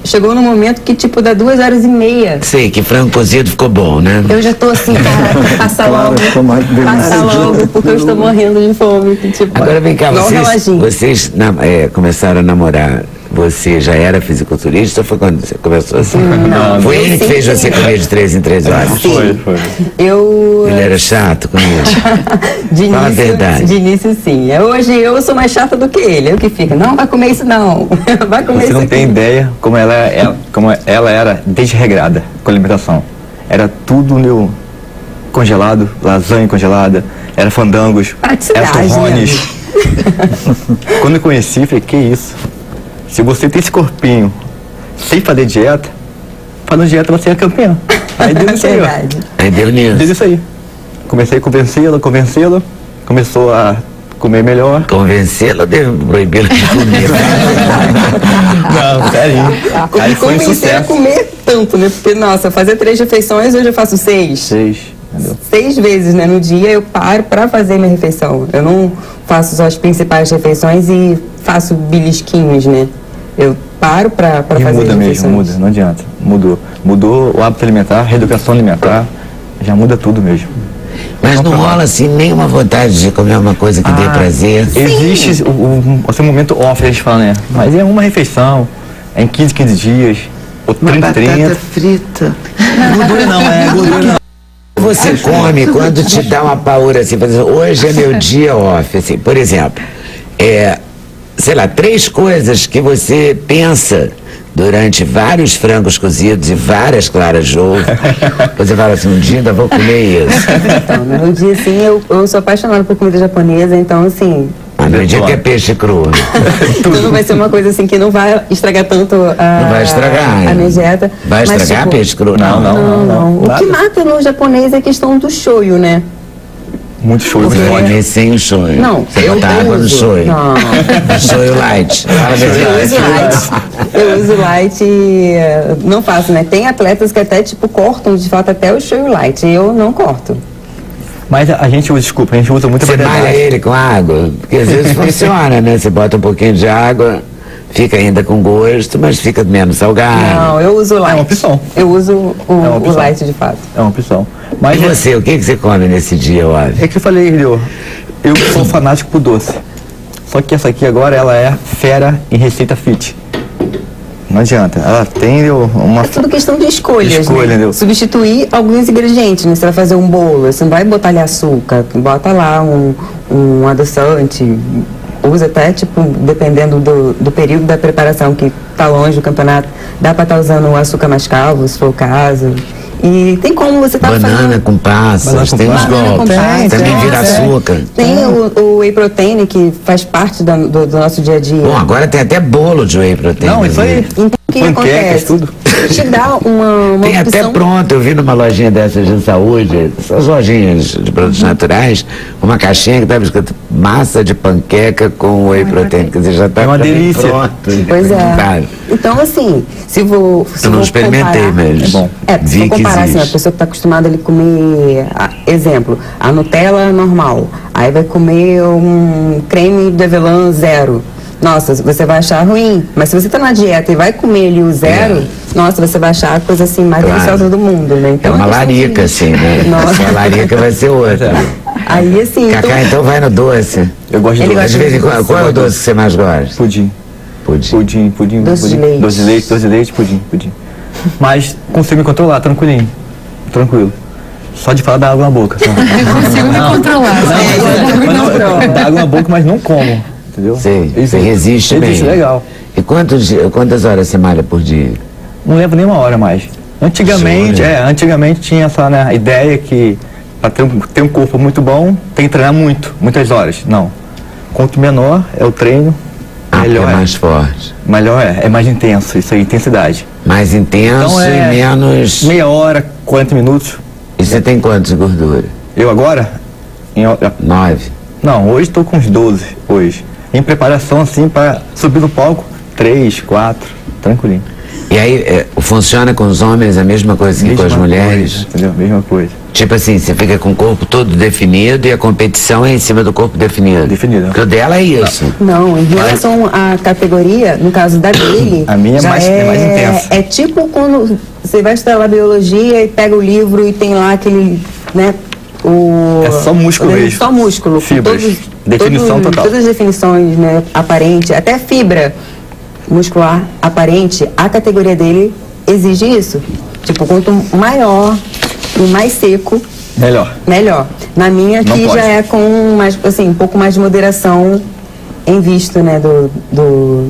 chegou no momento que dá 2h30. Sei que frango cozido ficou bom, né? Eu já tô assim, cara, passa logo, porque eu estou morrendo de fome. Agora vem cá, vocês começaram a namorar. Você já era fisiculturista ou foi quando você começou assim? Não, foi ele que fez você comer de 3 em 3 horas? Sim. Foi. Ele era chato com isso? Fala a verdade. De início, sim. Hoje eu sou mais chata do que ele. Eu que fico, não vai comer isso não. Vai comer Você isso não aqui. tem ideia como ela era desregrada com a alimentação. Era tudo meu congelado, lasanha congelada, era fandangos, era torrones. Quando eu conheci, eu falei, que isso? Se você tem esse corpinho sem fazer dieta, fazendo dieta você é campeão. Aí deu isso aí, ó. Aí deu nisso. Deu isso aí. Comecei a convencê-la, começou a comer melhor. Convencê-la ou proibir de comer? Não, sério. Aí foi um sucesso. A comer tanto, né? Porque, nossa, fazer 3 refeições, hoje eu faço 6. 6. Entendeu? 6 vezes, né? No dia eu paro para fazer minha refeição. Eu não faço só as principais refeições e faço belisquinhos, né? Eu paro para fazer muda as mesmo, refeições. muda, não adianta. Mudou o hábito alimentar, reeducação alimentar, já muda tudo mesmo. Mas não rola assim nenhuma vontade de comer uma coisa que dê prazer? Existe o seu momento off, a gente fala, né? Mas é uma refeição, é em 15 dias, ou 30, 30. Frita. Gordura não, gordura não. Você come quando te dá uma paura assim, por exemplo, hoje é meu dia off, assim, por exemplo, sei lá, 3 coisas que você pensa durante vários frangos cozidos e várias claras de ovo. Você fala assim, um dia ainda vou comer isso. Então, no dia, assim, eu sou apaixonada por comida japonesa, então, assim... Mas no dia que é peixe cru. Então não vai ser uma coisa assim que não vai estragar tanto Não vai estragar. a minha dieta. Vai estragar tipo, peixe cru? Não. O que mata no japonês é a questão do shoyu, né? Muito shoyu. Você pode sem o shoyu. Não, você bota água no shoyu. Não. Shoyu light. Eu uso light e não faço, né? Tem atletas que até tipo cortam de fato até o shoyu light. Eu não corto. Mas a gente usa, desculpa, a gente usa muito Você malha ele com água? Porque às vezes funciona, né? Você bota um pouquinho de água, fica ainda com gosto, mas fica menos salgado. Não, eu uso light. É uma opção. Eu uso o light de fato. É uma opção. Mas e você, o que você come nesse dia, Otávio? É que eu falei, Rio, eu sou fanático por doce. Só que essa aqui agora, ela é fera em receita fit. Não adianta. Ela tem uma... É tudo questão de escolhas, né? Entendeu? Substituir alguns ingredientes, né? Você vai fazer um bolo, você não vai botar ali açúcar, bota lá um adoçante, usa até, tipo, dependendo do período da preparação, que tá longe do campeonato, dá pra estar usando o açúcar mascavo, se for o caso. E tem como você tá banana fazendo... com passas, tem uns golpes, também vira açúcar. Tem o whey protein, que faz parte do nosso dia a dia. Bom, agora tem até bolo de whey protein. Não, isso aí. Então, o que acontece? Tudo. Te dá uma tem opção... até pronto, eu vi numa lojinha dessas de saúde, essas lojinhas de produtos naturais, uma caixinha que estava escrito massa de panqueca com whey protein, quer dizer, já está uma delícia. Pronto. Pois é. Então, assim, se eu não experimentei, mas é bom. Se for comparar, assim, a pessoa que está acostumada a comer, exemplo, a Nutella normal, aí vai comer um creme de avelã zero. Nossa, você vai achar ruim, mas se você está na dieta e vai comer ali o zero, nossa, você vai achar a coisa assim mais deliciosa do mundo, né? Então, é uma larica, assim, né? Nossa. A larica vai ser outra. Aí, assim... Cacá, então vai no doce. Eu gosto de doce. De vez em quando, qual é o doce que você mais gosta? Pudim. Doce de leite. Doce de leite, pudim. Mas consigo me controlar, tranquilo. Só de falar dá água na boca. Consigo me controlar. Dá água na boca, mas não como. Entendeu? Sim, você resiste bem. Resiste legal. E quantas horas você malha por dia? Não levo nem uma hora mais. Antigamente tinha essa ideia que para ter um corpo muito bom, tem que treinar muitas horas. Não. Quanto menor é o treino, melhor é mais forte. Melhor é mais intenso, isso aí, intensidade. Mais intenso então, e menos... Meia hora, 40 minutos. E você tem quantos de gordura? Eu agora? 9. Não, hoje estou com uns 12, hoje. Em preparação, assim, para subir no palco, 3, 4, tranquilinho. E aí, funciona com os homens a mesma coisa que com as mulheres? Entendeu? Mesma coisa. Tipo assim, você fica com o corpo todo definido e a competição é em cima do corpo definido. Definido. Porque o dela é isso. Não, em relação à categoria, no caso da dele... A minha é mais intensa. É tipo quando você vai estudar lá biologia e pega o livro e tem lá aquele, né... É só músculo mesmo. Só músculo. Fibras. Definição total. Todas as definições, né, aparente, até fibra muscular aparente, a categoria dele exige isso. Tipo, quanto maior e mais seco, melhor. Na minha aqui já é com mais, assim, um pouco mais de moderação em vista, né,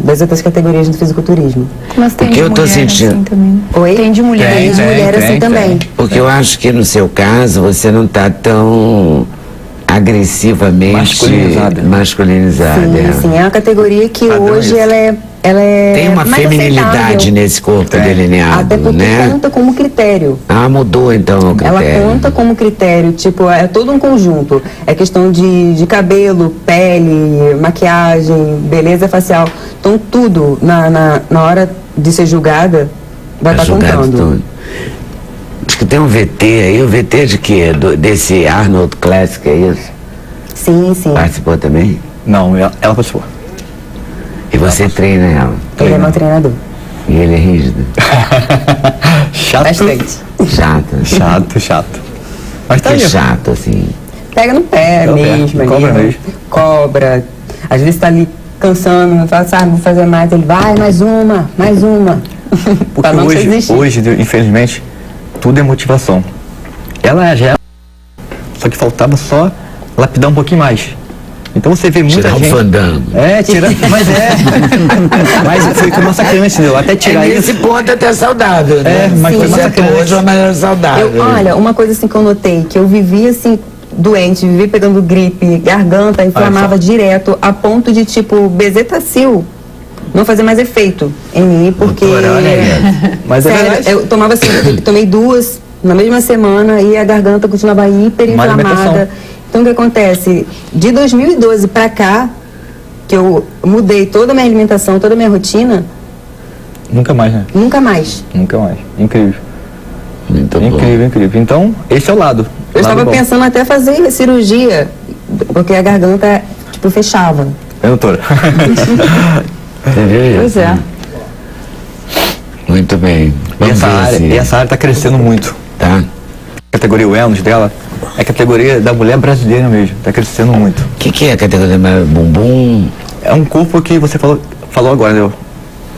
das outras categorias do fisiculturismo. Mas tem de eu tô mulher sentindo... assim também. Oi? Tem de mulher. Tem de mulher assim também. Porque eu acho que no seu caso você não está tão agressivamente masculinizada. Sim, é uma categoria que hoje ela é tem uma mais feminilidade aceitável. Nesse corpo delineado, até porque né? conta como critério. Mudou então o critério. Ela conta como critério, tipo, é todo um conjunto. É questão de cabelo, pele, maquiagem, beleza facial. Então tudo, na hora de ser julgada, vai estar contando. Tudo. Acho que tem um VT aí, o VT de quê? Desse Arnold Classic, é isso? Sim. Participou também? Não, ela participou. E você treina ela? Ele é meu treinador. E ele é rígido? Chato. Bastante. Chato. Chato. Mas tá que aí. chato, assim. Pega no pé mesmo, ali, cobra né? mesmo. Cobra. Às vezes tá ali cansando, fala assim, vou fazer mais. Ele vai, mais uma. Porque Pra não desistir. hoje, infelizmente, tudo é motivação. Ela já só que faltava só lapidar um pouquinho mais. Então você vê muita Tirar gente... um fandango. Tirar... Mas foi massacrante, entendeu? Até tirar isso... Nesse ponto até saudável, né? mas foi Você massacrante. atuou de uma maneira saudável. Olha, uma coisa assim que eu notei, que eu vivia assim, doente, vivia pegando gripe, garganta, inflamava direto, a ponto de, tipo, bezetacil não fazer mais efeito em mim, porque... Doutora, olha aí. Mas é sério, verdade. eu tomava assim, eu tomei 2 na mesma semana e a garganta continuava hiperinflamada. alimentação. Então o que acontece? De 2012 pra cá, que eu mudei toda a minha alimentação, toda a minha rotina, Nunca mais, né? nunca mais. Nunca mais. Incrível. Muito bom. Incrível. Então, esse é o lado. Eu Lado estava bom. pensando até fazer cirurgia, porque a garganta, tipo, fechava. Doutora. Você viu isso? Pois é. Muito bem. Vamos ver se- Essa área está crescendo muito. Tá? A categoria wellness dela é a categoria da mulher brasileira mesmo. Está crescendo muito. O que é a categoria bumbum É um corpo que você falou agora, né?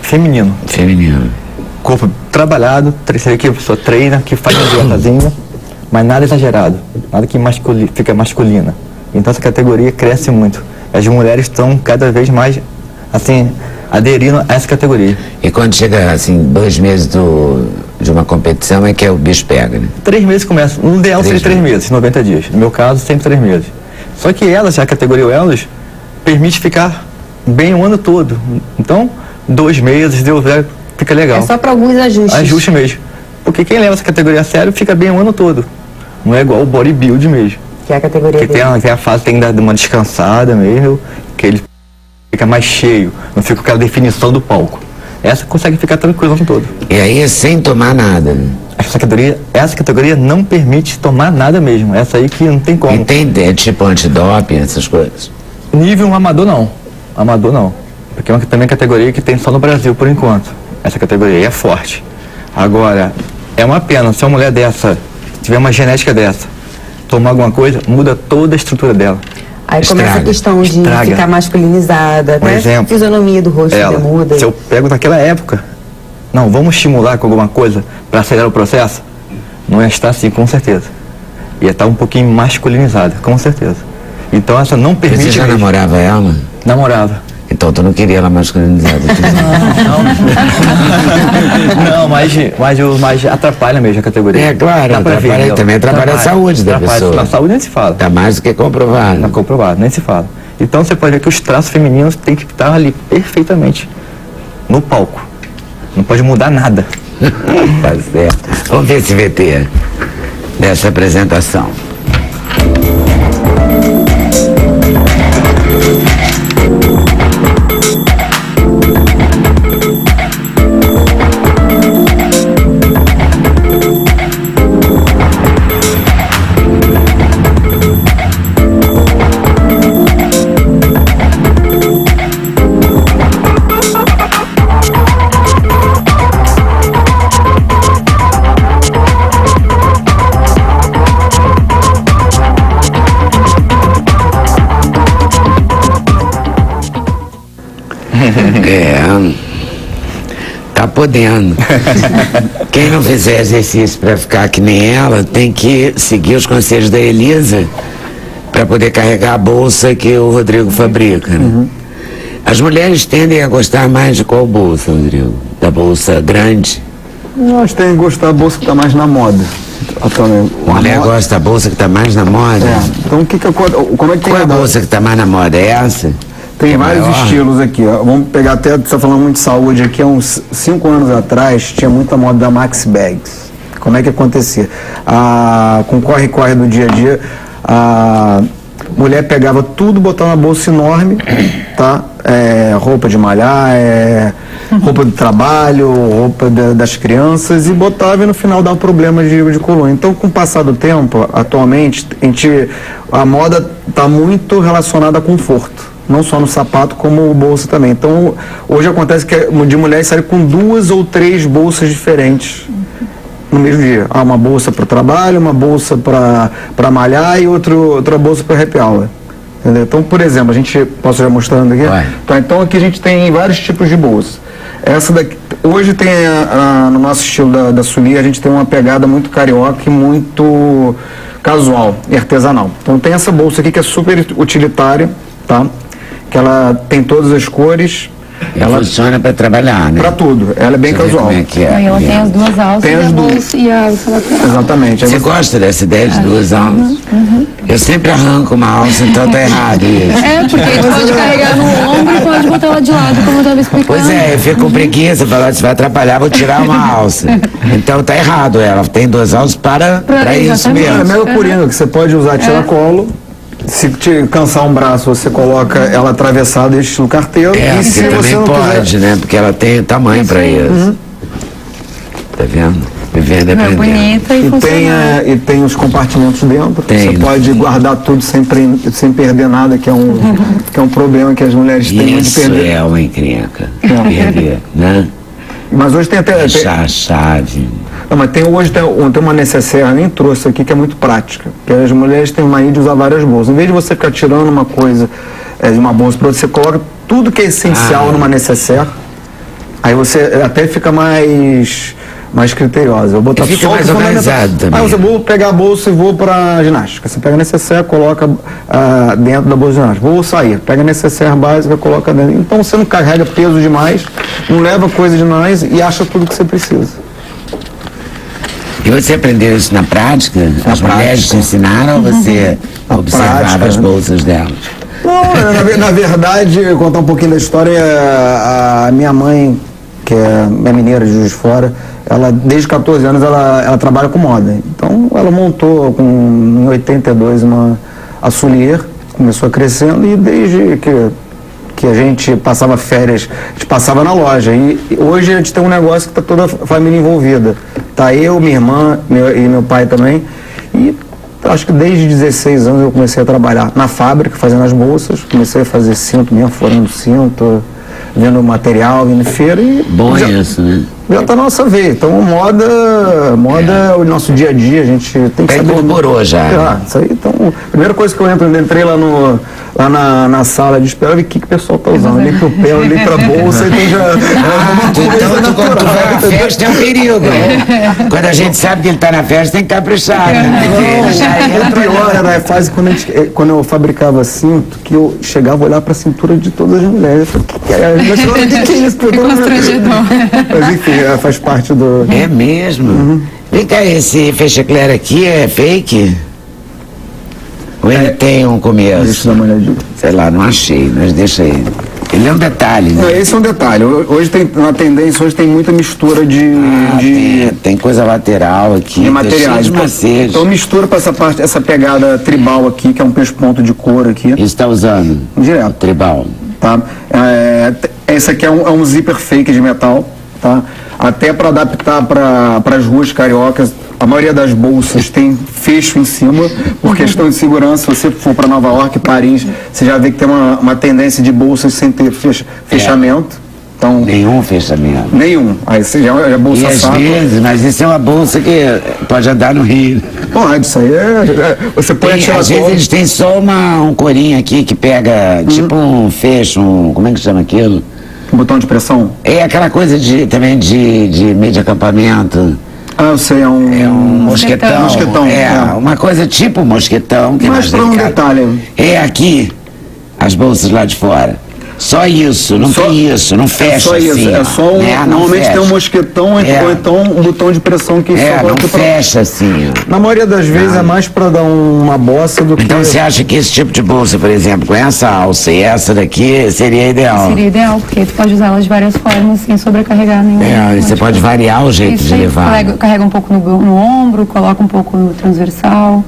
Feminino. feminino? Corpo trabalhado, seria que a pessoa treina, que faz uma dietazinha, mas nada exagerado. Nada que fica masculina. Então essa categoria cresce muito. As mulheres estão cada vez mais, assim, aderindo a essa categoria. E quando chega, assim, 2 meses de uma competição é que o bicho pega, né? 3 meses começa. No ideal seria 3 meses. meses, 90 dias. No meu caso, sempre 3 meses. Só que ela, já a categoria wellness, permite ficar bem o ano todo. Então, 2 meses, fica legal. É só para alguns ajustes. Ajuste mesmo. Porque quem leva essa categoria a sério fica bem o ano todo. Não é igual o bodybuild mesmo. Que é a categoria Porque dele. tem a fase que tem que dar uma descansada mesmo, que ele fica mais cheio, não fica com aquela definição do palco. Essa consegue ficar tranquilo o ano todo. E aí é sem tomar nada, né? Essa categoria não permite tomar nada mesmo. Essa aí que não tem como. E tem tipo antidoping, essas coisas? Nível amador não. Amador não. Porque é uma também categoria que tem só no Brasil por enquanto. Essa categoria aí é forte. Agora, é uma pena se uma mulher dessa tiver uma genética dessa, tomar alguma coisa, muda toda a estrutura dela. Aí começa a questão de ficar masculinizada, Por até exemplo, a fisionomia do rosto muda. Se eu pego naquela época, não, vamos estimular com alguma coisa para acelerar o processo, não ia estar assim, com certeza. Ia estar um pouquinho masculinizada, com certeza. Então essa não permite... Você já mesmo. namorava ela? Namorava. Então tu não queria ela masculinizada? Não, mas atrapalha mesmo a categoria. É, claro, Dá pra ver, atrapalha, também atrapalha a saúde da pessoa. A saúde nem se fala. Tá mais do que comprovado. Tá comprovado, nem se fala. Então você pode ver que os traços femininos têm que estar ali perfeitamente no palco. Não pode mudar nada. Tá certo. Vamos ver esse VT dessa apresentação. Tá podendo. Quem não fizer exercício para ficar que nem ela, tem que seguir os conselhos da Elisa para poder carregar a bolsa que o Rodrigo fabrica, né? As mulheres tendem a gostar mais de qual bolsa, Rodrigo? Da bolsa grande? Nós temos que gostar da bolsa que está mais na moda. Atualmente. A mulher gosta da bolsa que está mais na moda? É. Então como é que Qual é a bolsa que está mais na moda? É essa? Tem É vários maior? estilos aqui, ó. Vamos pegar até, você está falando muito de saúde aqui, há uns 5 anos atrás tinha muita moda da Maxi Bags. Como é que acontecia? Com o corre-corre do dia a dia, a mulher pegava tudo, botava na bolsa enorme, tá? Roupa de malhar, roupa do trabalho, roupa das crianças, e botava e no final dava problema de coluna. Então, com o passar do tempo, atualmente, a moda está muito relacionada a conforto. Não só no sapato, como bolsa também. Então, hoje acontece que de mulheres saem com 2 ou 3 bolsas diferentes no mesmo dia. Uma bolsa para o trabalho, uma bolsa para malhar e outra bolsa para happy hour. Entendeu? Então, por exemplo, posso já mostrando aqui? Tá, então aqui a gente tem vários tipos de bolsa. Essa daqui, hoje tem no nosso estilo da Sully, a gente tem uma pegada muito carioca e muito casual e artesanal. Então tem essa bolsa aqui que é super utilitária, tá? Que ela tem todas as cores. Ela funciona para trabalhar, né? Para tudo. Ela é bem casual. Como é que é? Aí ela tem as duas alças, tem as duas e a alça lateral. Exatamente. Você gosta dessa ideia de duas alças? Eu sempre arranco uma alça, então tá errado isso. Porque pode carregar no ombro e pode botar ela de lado, como eu estava explicando. Pois é, eu fico com preguiça, falar se vai atrapalhar, vou tirar uma alça. Então tá errado, ela tem duas alças para isso mesmo. É a mesma coringa que você pode usar tiracolo. Se te cansar um braço, você coloca ela atravessada, estilo carteiro. E se também você não pode, quiser... né? Porque ela tem tamanho para isso. Tá vendo? Vivendo e aprendendo. Bonita e tem os compartimentos dentro. Você pode guardar tudo sem perder nada, que é um problema que as mulheres têm muito de perder. Isso é uma encrenca. Perder, né? Mas hoje tem até... Achar a chave. Não, mas hoje tem uma necessaire, nem trouxe aqui, que é muito prática. Que as mulheres têm mania de usar várias bolsas. Em vez de você ficar tirando uma coisa de uma bolsa para outra, você coloca tudo que é essencial numa necessaire. Aí você até fica mais criteriosa. Eu vou botar fica mais organizado também. Aí eu vou pegar a bolsa e vou para ginástica. Você pega a necessaire, coloca dentro da bolsa de ginástica. Vou sair, pega a necessaire básica, coloca dentro. Então você não carrega peso demais, não leva coisa demais e acha tudo que você precisa. E você aprendeu isso na prática? As mulheres te ensinaram ou você observava as bolsas delas? Não, na verdade, contar um pouquinho da história, a minha mãe, que é mineira de Juiz de Fora, ela desde 14 anos ela trabalha com moda. Então ela montou em 82 a Sullier, começou crescendo e desde que a gente passava férias, a gente passava na loja. E hoje a gente tem um negócio que está toda a família envolvida. Tá eu, minha irmã e meu pai também. E acho que desde 16 anos eu comecei a trabalhar na fábrica, fazendo as bolsas. Comecei a fazer cinto mesmo, furando cinto, vendo material, vendo feira. E bom isso, né? Já tá na nossa veia. Então moda é o nosso dia a dia, a gente tem que saber. Incorporou já. Isso aí, então, a primeira coisa que eu entrei lá na sala de espera, eu vi o que o pessoal tá usando. Olhei pro pé, olhei pra bolsa, então já... Então, quando tu vai na festa é um perigo, né? Quando a gente sabe que ele tá na festa, tem que caprichar, né? O pior era a fase quando eu fabricava cinto, que eu chegava a olhar pra cintura de todas as mulheres. Eu falei, o que é isso? Que constrangedor. Mas enfim, faz parte do... É mesmo? Vem cá, esse fechecler aqui é fake? Ou ele tem um começo? Deixa eu dar uma olhadinha. Sei lá, não achei, mas deixa aí. Ele é um detalhe, né? Não, esse é um detalhe. Hoje tem uma tendência, hoje tem muita mistura tem coisa lateral aqui. De materiais. Então mistura para essa pegada tribal aqui, que é um pesponto de couro aqui. Isso está usando? Direto. Tribal. Tá? Esse aqui é um zíper fake de metal, tá? Até para adaptar para as ruas cariocas. A maioria das bolsas tem fecho em cima, por questão de segurança. Se você for para Nova York, Paris, você já vê que tem uma tendência de bolsas sem ter fechamento. Então, nenhum fechamento. Nenhum. Aí você já é bolsa e às vezes, mas isso é uma bolsa que pode andar no rio. Pode, isso aí você pode às vezes eles têm só um corinho aqui que pega, tipo um fecho, como é que chama aquilo? Um botão de pressão? É aquela coisa também de meio de acampamento. Eu sei, é um mosquetão. Mosquetão. Uma coisa tipo mosquetão. Que mas para um detalhe. É aqui, as bolsas lá de fora. Só isso, não tem isso, não fecha só isso, assim. É só normalmente fecha. tem um mosquetão ou então um botão de pressão que só não fecha assim. Na maioria das vezes é mais para dar uma bossa do que... Então você acha que esse tipo de bolsa, por exemplo, com essa alça e essa daqui, seria ideal? Seria ideal, porque tu pode usar elas de várias formas sem sobrecarregar nenhum. Você pode variar o jeito de levar. Carrega um pouco no ombro, coloca um pouco no transversal.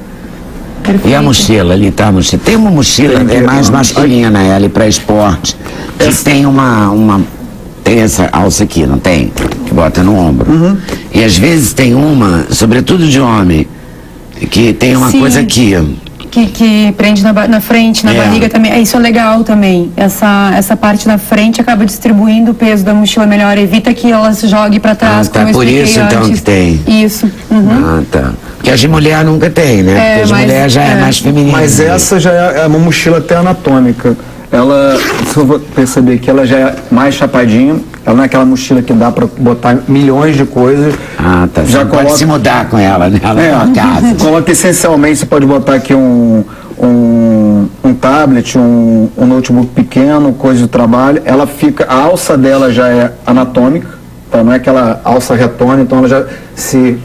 Perfeito. E a mochila ali, tá? Tem uma mochila mais masculina, ela para esporte, que tem tem essa alça aqui, não tem? Que bota no ombro. E às vezes tem uma, sobretudo de homem, que tem uma coisa aqui. que prende na frente, na barriga também. Isso é legal também. Essa parte da frente acaba distribuindo o peso da mochila melhor, evita que ela se jogue para trás. Tá, por isso antes. Então que tem. Isso. Ah, tá. Porque a de mulher nunca tem, né? Porque a de mulher já é mais feminina. Mas essa já é uma mochila até anatômica. Ela, se eu vou perceber que ela já é mais chapadinha, ela não é aquela mochila que dá para botar milhões de coisas. Ah, tá. Já pode se mudar com ela, né? Ela na casa. Coloca essencialmente, você pode botar aqui um tablet, um notebook pequeno, coisa de trabalho. Ela fica, a alça dela já é anatômica, tá? Não é aquela alça retona, então ela já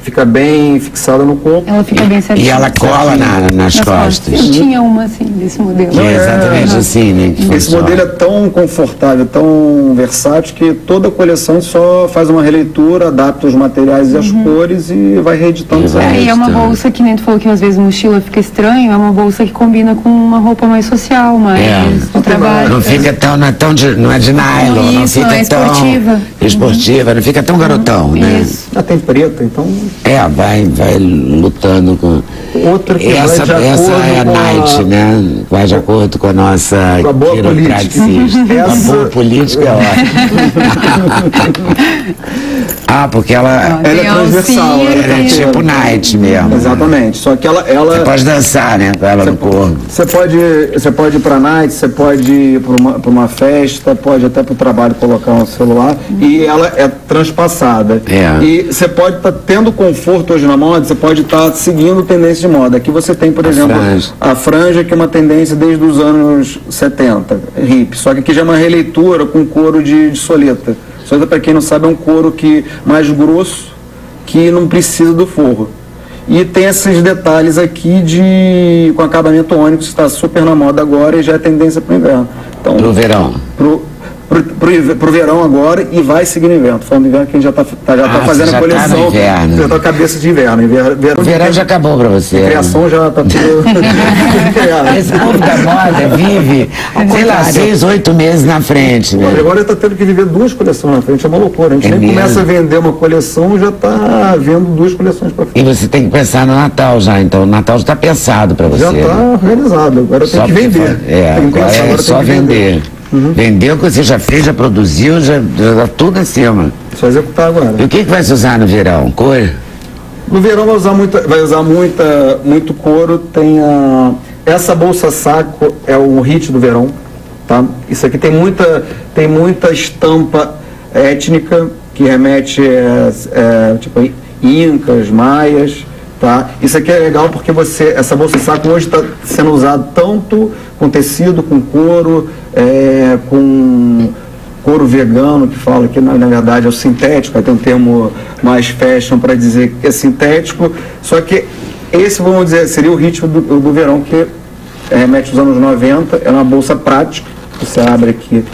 fica bem fixada no corpo. Ela fica bem certinha. E ela cola nas costas. Eu tinha uma assim, desse modelo. Que é exatamente assim, né? Esse modelo é tão confortável, tão versátil, que toda coleção só faz uma releitura, adapta os materiais e as cores e vai reeditando. E é uma bolsa que nem tu falou que às vezes mochila fica estranho, é uma bolsa que combina com uma roupa mais social, mais de trabalho. Não fica tão, não é de nylon, não fica esportiva. Tão esportiva, não fica tão garotão, né? Isso. Já tem preto, então. Vai lutando com. Outra que essa é a Night, né? Vai de acordo com a nossa quiropraticista. Essa boa política é ótima. Porque ela é transversal. Ela é tipo Night mesmo. Exatamente. Só que ela você pode dançar, né? Com ela no corpo. Você pode ir pra Night, você pode ir pra uma festa, pode até pro trabalho colocar um celular. E ela é transpassada. E você pode estar tendo conforto hoje na moda, você pode estar seguindo tendência de moda. Aqui você tem, por exemplo, a franja, que é uma tendência desde os anos 70, hip. Só que aqui já é uma releitura com couro de soleta. Soleta, para quem não sabe, é um couro mais grosso, que não precisa do forro. E tem esses detalhes aqui com acabamento ônix, está super na moda agora e já é tendência para o inverno. Então, pro verão. Pro verão agora e vai seguir no inverno. Falando do inverno, que a gente já tá fazendo a coleção. Já tá cabeça de inverno. O verão já acabou pra você. A criação já tá tudo. Esse povo da moda vive, sei lá, 6, 8 meses na frente, né? Agora tá tendo que viver 2 coleções na frente, é uma loucura. A gente nem começa a vender uma coleção, já tá vendo 2 coleções pra frente. E você tem que pensar no Natal já, então. O Natal já tá pensado pra você. Já tá organizado, agora tem que vender. Agora é só vender. Vendeu o que você já fez, já produziu, já tá tudo em cima. Só executar agora. E o que vai se usar no verão? Cor? No verão vai usar muito couro. Tem essa bolsa saco é o hit do verão, tá? Isso aqui tem muita estampa étnica que remete tipo incas, maias. Tá? Isso aqui é legal porque essa bolsa saco hoje está sendo usada tanto com tecido, com couro, com couro vegano, que fala que na verdade é o sintético, aí tem um termo mais fashion para dizer que é sintético, só que esse, vamos dizer, seria o ritmo do verão, que remete aos anos 90, é uma bolsa prática, você abre aqui,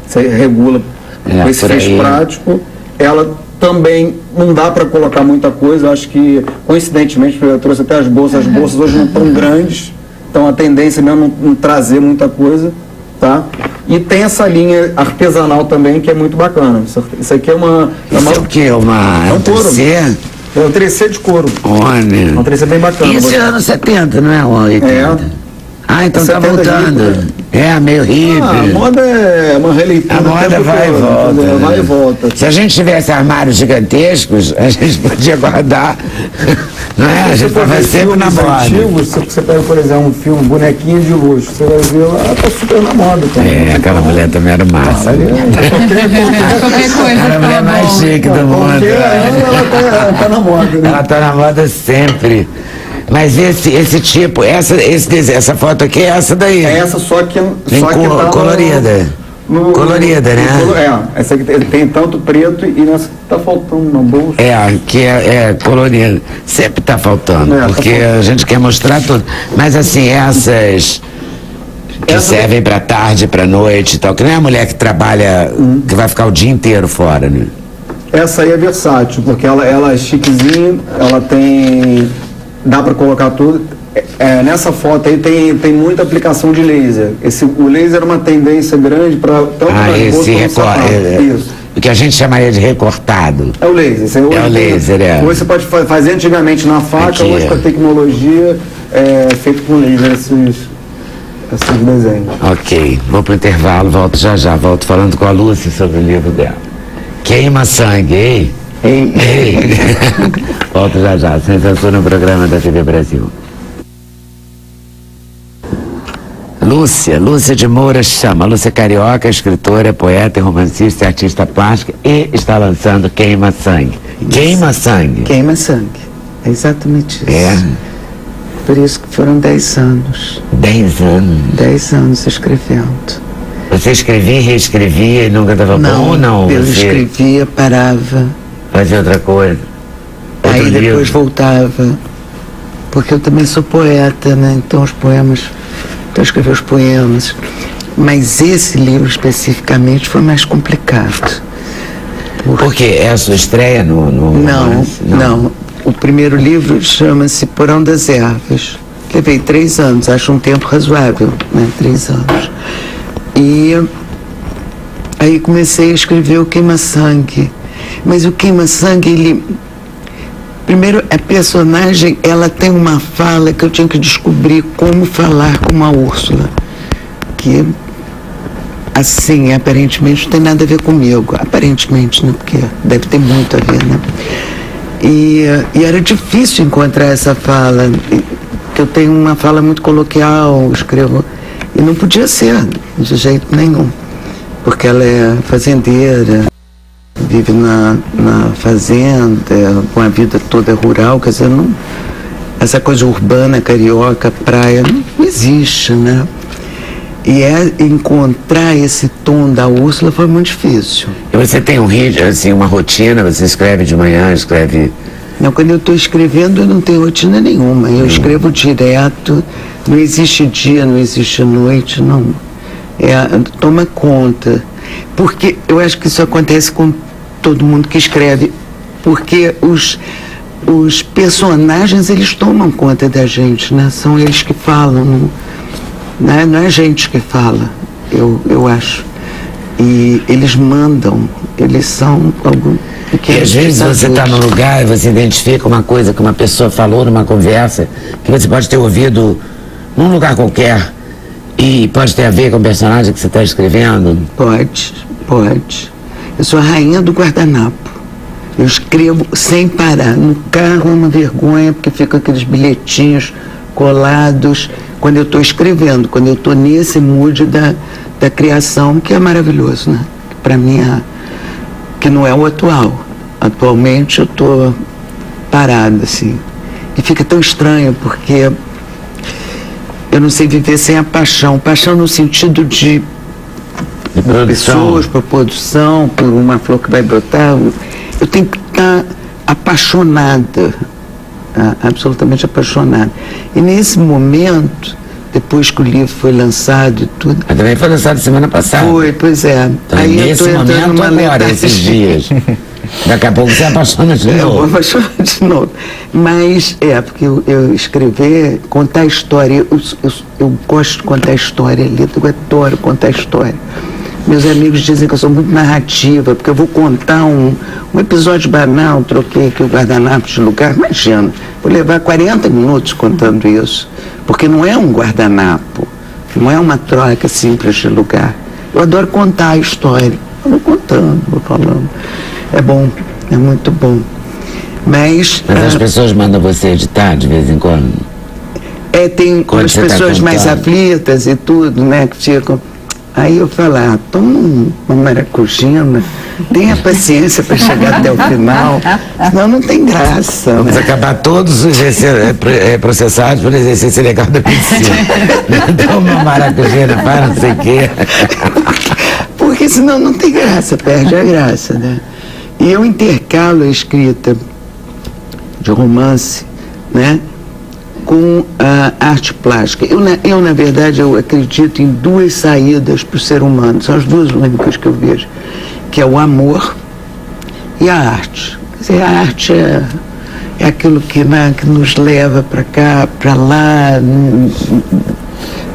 você regula com esse fecho prático, ela também não dá para colocar muita coisa, acho que coincidentemente eu trouxe até as bolsas hoje não estão grandes, então a tendência mesmo não trazer muita coisa, tá? E tem essa linha artesanal também que é muito bacana. Isso aqui é uma... Isso é o quê? É um couro. tricê? É um tricê de couro. Olha. É um tricê bem bacana. Isso é anos 70, não é? 80. Então tá voltando. Meio hippie. A moda é uma releitura. A moda vai e volta. Vai e volta. Se a gente tivesse armários gigantescos, a gente podia guardar. Não é? A gente estava sempre na moda. Se você pega, por exemplo, um filme Bonequinho de Luxo, você vai ver lá, tá super na moda também. Aquela mulher também era massa. Qualquer coisa. Era a mulher mais chique do mundo. Ela tá na moda. Né? Ela tá na moda sempre. Mas esse tipo, essa foto aqui é essa daí. É essa, só que tá colorida. Colorida, né? Essa aqui tem tanto preto e nessa tá faltando uma bolsa. Que é colorida. Sempre tá faltando, porque a gente quer mostrar tudo. Mas assim, essas que servem pra tarde, pra noite e tal, que não é a mulher que trabalha, que vai ficar o dia inteiro fora, né? Essa aí é versátil, porque ela é chiquezinha, ela tem... Dá para colocar tudo. Nessa foto aí tem muita aplicação de laser. O laser é uma tendência grande para tanto esse isso. O que a gente chamaria de recortado. É o laser. O laser, Hoje você pode fazer antigamente na faca, hoje com a tecnologia feito com laser esses desenhos. Ok, vou pro intervalo, volto já, volto falando com a Lúcia sobre o livro dela. Queima sangue, ei! Ei! Volto já, sem censura no programa da TV Brasil. Lúcia de Moura chama. Lúcia Carioca, escritora, poeta, romancista e artista plástica, e está lançando Queima Sangue. Queima Sangue. Queima Sangue. É exatamente isso. É. Por isso que foram 10 anos. 10 anos? 10 anos escrevendo. Você escrevia e reescrevia e nunca estava bom ou não? Eu escrevia, parava. Fazia outra coisa? Aí depois voltava. Porque eu também sou poeta, né? Então os poemas... Então eu escrevi os poemas. Mas esse livro especificamente foi mais complicado. Por quê? É a sua estreia no Não. O primeiro livro chama-se Porão das Ervas. Levei 3 anos, acho um tempo razoável, né? 3 anos. E aí comecei a escrever o Queima Sangue. Mas o Queima Sangue, ele... Primeiro, a personagem, ela tem uma fala que eu tinha que descobrir como falar com a Úrsula. Que, assim, aparentemente não tem nada a ver comigo. Aparentemente, né? Porque deve ter muito a ver, né? E era difícil encontrar essa fala. Que eu tenho uma fala muito coloquial, escrevo... E não podia ser, de jeito nenhum. Porque ela é fazendeira, vive na fazenda, com a vida toda rural, quer dizer, não, essa coisa urbana, carioca, praia, não existe, né? E encontrar esse tom da Úrsula foi muito difícil. E você tem um ritmo, assim, uma rotina, você escreve de manhã, escreve... Não, quando eu estou escrevendo eu não tenho rotina nenhuma, eu escrevo direto, não existe dia, não existe noite, não. Toma conta, porque eu acho que isso acontece com todo mundo que escreve, porque os personagens, eles tomam conta da gente, né? São eles que falam, não é a gente que fala, eu acho. E eles mandam, eles são algo... E às vezes você está num lugar e você identifica uma coisa que uma pessoa falou numa conversa, que você pode ter ouvido num lugar qualquer, e pode ter a ver com o personagem que você está escrevendo? Pode. Eu sou a rainha do guardanapo. Eu escrevo sem parar. No carro é uma vergonha, porque ficam aqueles bilhetinhos colados. Quando eu estou escrevendo, quando eu estou nesse mood da criação, que é maravilhoso, né? Para mim, que não é o atual. Atualmente eu estou parada, assim. E fica tão estranho, porque eu não sei viver sem a paixão. Paixão no sentido de pessoas, por produção, por uma flor que vai brotar. Eu tenho que estar apaixonada, absolutamente apaixonada. E nesse momento, depois que o livro foi lançado e tudo... Mas também foi lançado semana passada. Foi, pois é. Então, aí nesse momento agora, esses dias. Daqui a pouco você apaixona de novo. Eu vou apaixonar de novo. Mas, porque eu escrever, contar história, eu gosto de contar história, eu adoro contar história. Meus amigos dizem que eu sou muito narrativa, porque eu vou contar um episódio banal, troquei aqui o guardanapo de lugar, imagina, vou levar 40 minutos contando isso, porque não é um guardanapo, não é uma troca simples de lugar. Eu adoro contar a história, eu vou contando, vou falando. É bom, é muito bom. Mas as pessoas mandam você editar de vez em quando? Tem as pessoas mais aflitas e tudo, né, que ficam... Aí eu falo, toma uma maracujina, tenha paciência para chegar até o final, senão não tem graça. Vamos acabar todos os processados por exercício ilegal da medicina. Toma uma maracujina para não sei o quê. Porque senão não tem graça, perde a graça, né? E eu intercalo a escrita de romance, né, com a arte plástica. Eu, na verdade, eu acredito em 2 saídas para o ser humano. São as 2 únicas que eu vejo, que é o amor e a arte. Quer dizer, a arte é aquilo que nos leva para cá, para lá,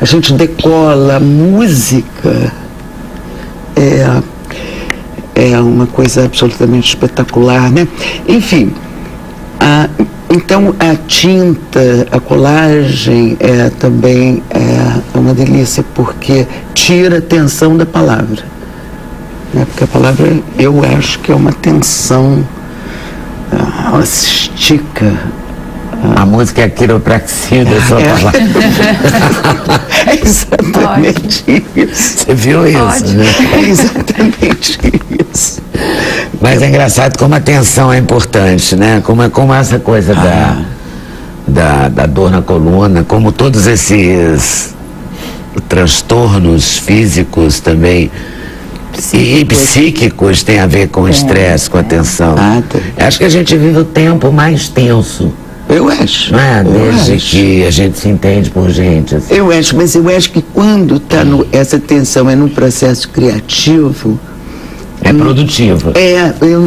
a gente decola. A música é uma coisa absolutamente espetacular, né? Enfim, Então a tinta, a colagem também é uma delícia, porque tira a tensão da palavra. Né? Porque a palavra, eu acho que é uma tensão, ela se estica. A música é a quiropraxia da sua palavra. É exatamente isso. Você viu isso, né? É exatamente isso. Mas é engraçado como a tensão é importante, né? Como essa coisa da dor na coluna, como todos esses transtornos físicos também e psíquicos têm a ver com o estresse, com a tensão. Acho que a gente vive o tempo mais tenso. Eu acho. Não é? Desde que a gente se entende por gente. Assim. Eu acho, mas eu acho que quando está essa tensão é num processo criativo. É produtivo.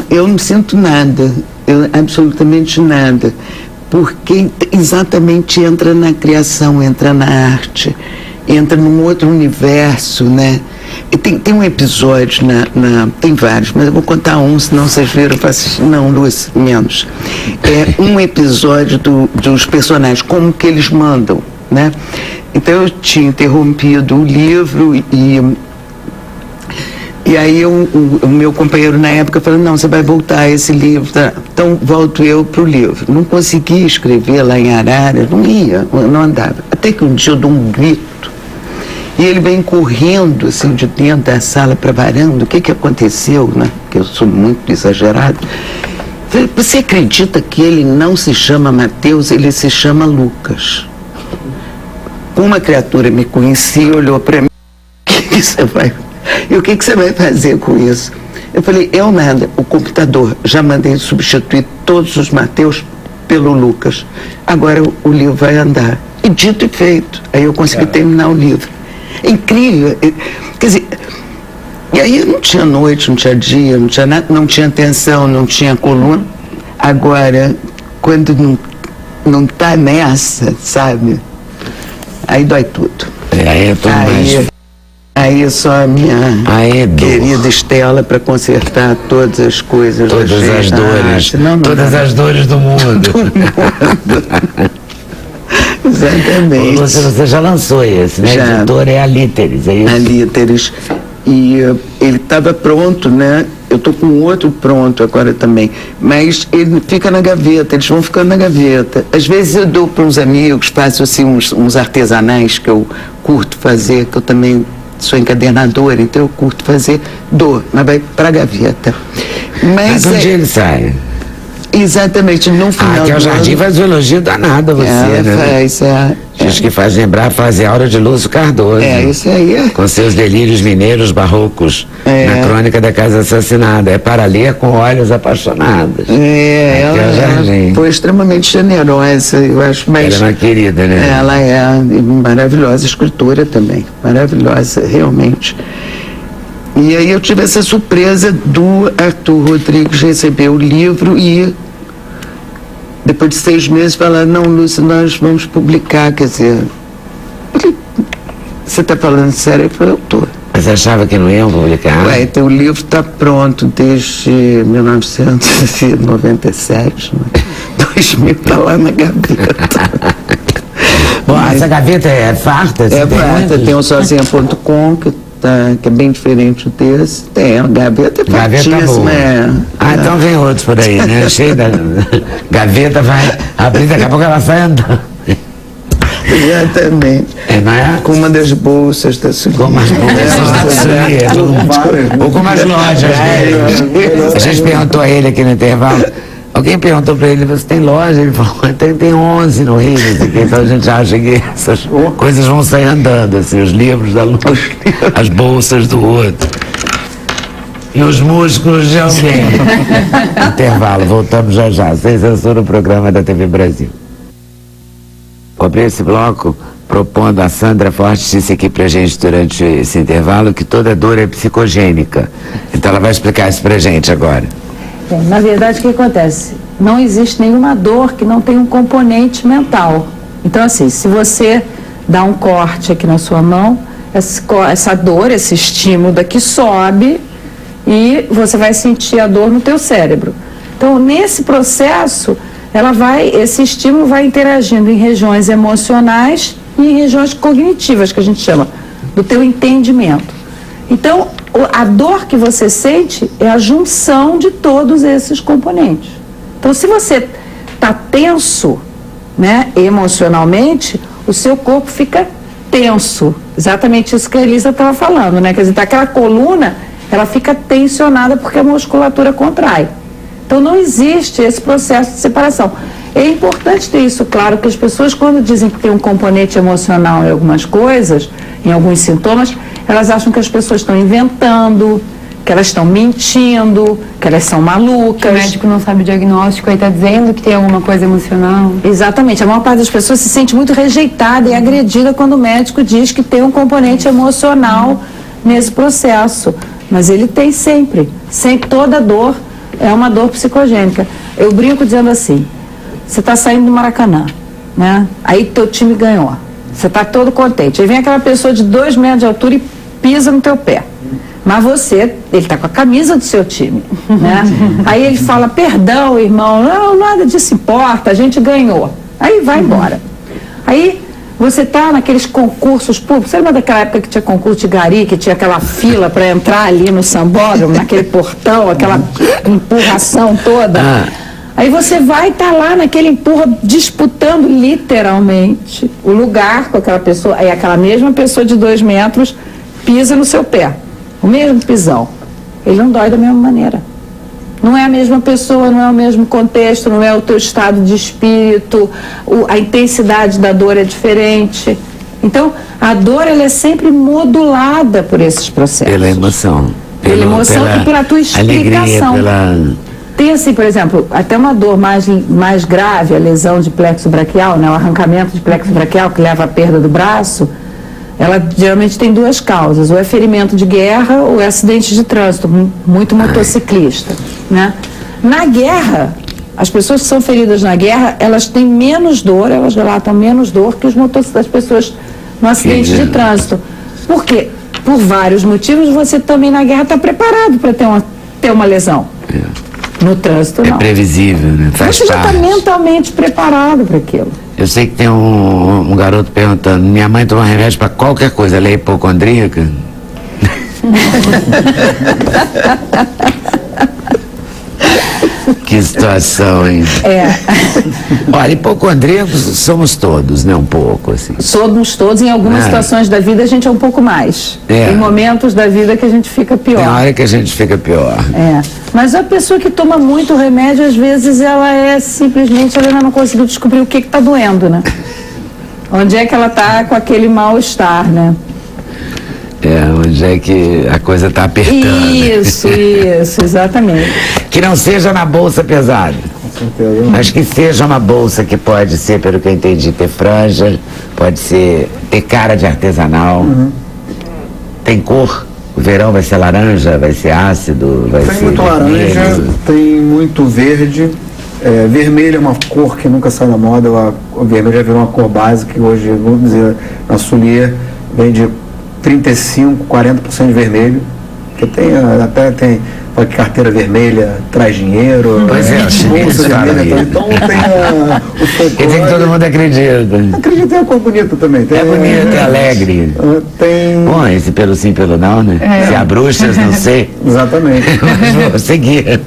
Eu não sinto nada, absolutamente nada. Porque exatamente entra na criação, entra na arte, entra num outro universo, né? E tem um episódio, tem vários, mas eu vou contar um, senão vocês viram, eu faço, não, Lúcia, menos. É um episódio dos personagens, como que eles mandam, né? Então eu tinha interrompido o livro e aí o meu companheiro na época falou, não, você vai voltar a esse livro, tá? Então volto eu para o livro. Não conseguia escrever lá em Araras, não andava. Até que um dia eu dou um grito. E ele vem correndo, assim, de dentro da sala para a varanda. O que aconteceu, né? Porque eu sou muito exagerado. Falei, você acredita que ele não se chama Mateus, ele se chama Lucas? Uma criatura me conhecia, olhou para mim, o que você vai fazer com isso? Eu falei, eu nada, o computador, já mandei substituir todos os Mateus pelo Lucas. Agora o livro vai andar. E dito e feito, aí eu consegui terminar o livro. Incrível, quer dizer, e aí não tinha noite, não tinha dia, não tinha nada, não tinha tensão, não tinha coluna. Agora, quando não tá nessa, sabe, aí dói tudo. Aí só a minha querida Estela para consertar todas as coisas. Todas as dores, todas as dores do mundo. Exatamente. Você já lançou esse, né? A editora é a Líteres, é isso? A Líteres. E ele estava pronto, né? Eu estou com outro pronto agora também. Mas ele fica na gaveta, eles vão ficando na gaveta. Às vezes eu dou para uns amigos, faço assim uns artesanais que eu curto fazer, que eu também sou encadernadora, então eu curto fazer, dou, mas vai para a gaveta. Mas um dia ele sai. Exatamente, no final que é o Jardim faz um elogio danado a você, né? Diz que faz lembrar fazer Aura de Lúcio Cardoso. Isso aí. Com seus delírios mineiros barrocos na crônica da casa assassinada. É para ler com olhos apaixonados. Ela foi extremamente generosa, eu acho. Mas ela é uma querida, né? Ela é maravilhosa escritora também, maravilhosa, realmente. E aí eu tive essa surpresa do Arthur Rodrigues receber o livro e depois de 6 meses falar, não, Lúcia, nós vamos publicar, quer dizer, você está falando sério? Eu falei, eu estou. Mas você achava que não iam publicar? Então o livro está pronto desde 1997, né? 2000 está lá na gaveta. Bom, essa gaveta é farta? É farta, tem o sozinha.com, que é bem diferente desse. Tem, a gaveta é fartíssima. Então vem outros por aí, né? Cheio da gaveta, vai abrir, daqui a pouco ela sai andando. Exatamente. Não é? Com uma das bolsas da Sueli. Com as bolsas da Sueli. Ou com as lojas. A gente perguntou a ele aqui no intervalo. Alguém perguntou para ele, você tem loja? Ele falou, tem 11 no Rio, então a gente acha que essas coisas vão sair andando, assim, os livros da luz, as bolsas do outro. E os músculos de alguém. Intervalo, voltamos já. Sem censura, o programa da TV Brasil. Comprei esse bloco propondo a Sandra Forte disse aqui pra gente durante esse intervalo que toda dor é psicogênica. Então ela vai explicar isso pra gente agora. Na verdade, o que acontece? Não existe nenhuma dor que não tenha um componente mental. Então, assim, se você dá um corte aqui na sua mão, essa dor, esse estímulo daqui sobe e você vai sentir a dor no teu cérebro. Então, nesse processo, esse estímulo vai interagindo em regiões emocionais e em regiões cognitivas, que a gente chama, do teu entendimento. Então, a dor que você sente é a junção de todos esses componentes. Então, se você está tenso, né, emocionalmente, o seu corpo fica tenso. Exatamente isso que a Elisa estava falando, né? Quer dizer, aquela coluna, ela fica tensionada porque a musculatura contrai. Então, não existe esse processo de separação. É importante ter isso claro, que as pessoas, quando dizem que tem um componente emocional em algumas coisas, em alguns sintomas, elas acham que as pessoas estão inventando, que elas estão mentindo, que elas são malucas. O médico não sabe o diagnóstico, aí está dizendo que tem alguma coisa emocional. Exatamente. A maior parte das pessoas se sente muito rejeitada e agredida quando o médico diz que tem um componente emocional nesse processo. Mas ele tem sempre. Sempre toda dor é uma dor psicogênica. Eu brinco dizendo assim, você está saindo do Maracanã, né? Aí teu time ganhou. Você está todo contente. Aí vem aquela pessoa de 2 metros de altura e pisa no teu pé. Mas ele está com a camisa do seu time, né? Aí ele fala, perdão, irmão, não, nada disso importa, a gente ganhou. Aí vai embora. Aí você está naqueles concursos públicos, você lembra daquela época que tinha concurso de gari, que tinha aquela fila para entrar ali no sambódromo, naquele portão, aquela empurração toda? Aí você vai estar lá naquele empurra, disputando literalmente o lugar com aquela pessoa, aí aquela mesma pessoa de 2 metros pisa no seu pé, o mesmo pisão. Ele não dói da mesma maneira. Não é a mesma pessoa, não é o mesmo contexto, não é o teu estado de espírito, a intensidade da dor é diferente. Então, a dor, ela é sempre modulada por esses processos. Pela emoção. Pela emoção e pela tua explicação. Alegria, Tem assim, por exemplo, até uma dor mais grave, a lesão de plexo braquial, né, o arrancamento de plexo braquial que leva à perda do braço, ela geralmente tem 2 causas, ou é ferimento de guerra ou é acidente de trânsito, muito motociclista, né? Na guerra, as pessoas que são feridas na guerra, elas têm menos dor, elas relatam menos dor que as pessoas no acidente de trânsito. Por quê? Por vários motivos, você também na guerra está preparado para ter uma lesão. No trânsito, não. É previsível, né? Faz Você já está parte. mentalmente preparado para aquilo. Eu sei que tem um garoto perguntando, minha mãe toma remédio para qualquer coisa, ela é hipocondríaca? Que situação, hein? Olha, hipocondríacos somos todos, né? Um pouco, assim. Somos todos, em algumas situações da vida a gente é um pouco mais. Tem momentos da vida que a gente fica pior. Tem hora que a gente fica pior. Mas a pessoa que toma muito remédio, às vezes ela simplesmente, ela ainda não conseguiu descobrir o que está doendo, né? Onde é que ela está com aquele mal-estar, né? Onde é que a coisa está apertando. Isso, exatamente. Que não seja na bolsa pesada. Com certeza. Mas que seja uma bolsa que pode ser, pelo que eu entendi, ter franja, pode ser, ter cara de artesanal. Tem cor. O verão vai ser laranja, vai ser ácido, vai ser Tem muito laranja, vermelho. tem muito verde. Vermelho é uma cor que nunca sai da moda. O vermelho já virou uma cor básica que hoje, vamos dizer, na Soulier vem de 35%, 40% de vermelho. Que tem carteira vermelha, traz dinheiro. Pois é, bolsa vermelha. Então tem o folclore. Quer dizer que todo mundo acredita. Acredita, é uma cor bonita também. É bonito, é alegre. Tem... Bom, esse pelo sim, pelo não, né? Se há bruxas, não sei. Exatamente. Mas vou seguir.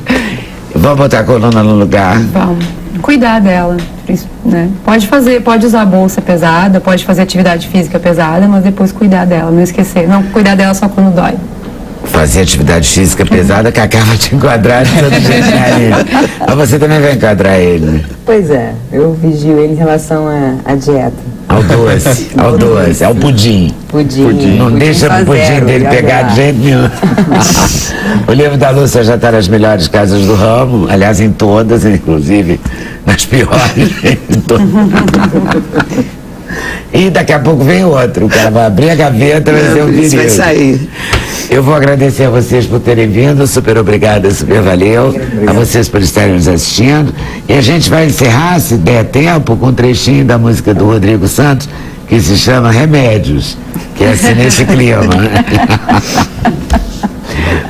Vamos botar a coluna no lugar. Vamos. Cuidar dela, né? Pode usar bolsa pesada, pode fazer atividade física pesada, mas depois cuidar dela, não esquecer. Não cuidar dela só quando dói. Fazer atividade física pesada, Cacá vai te enquadrar de todo jeito. Mas você também vai enquadrar ele, né? Pois é, eu vigio ele em relação à dieta. Ao doce, ao pudim. Pudim. Não deixa o pudim dele pegar de jeito nenhum. O livro da Lúcia já está nas melhores casas do ramo, aliás, em todas, inclusive nas piores. E daqui a pouco vem outro, o cara vai abrir a gaveta, vai ser um Isso vai perigo. sair. Eu vou agradecer a vocês por terem vindo, super obrigada, super valeu, a vocês por estarem nos assistindo. E a gente vai encerrar, se der tempo, com um trechinho da música do Rodrigo Santos, que se chama Remédios, que é assim nesse clima.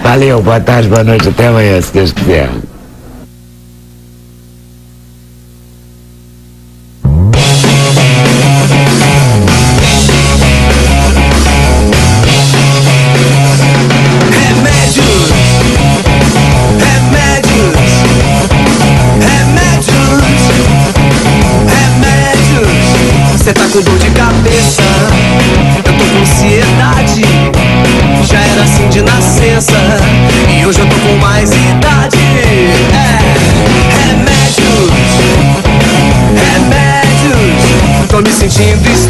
Valeu, boa tarde, boa noite, até amanhã, se Deus quiser. com dor de cabeça, eu tô com ansiedade. Já era assim de nascença e hoje eu tô com mais idade. Remédios, tô me sentindo estranho.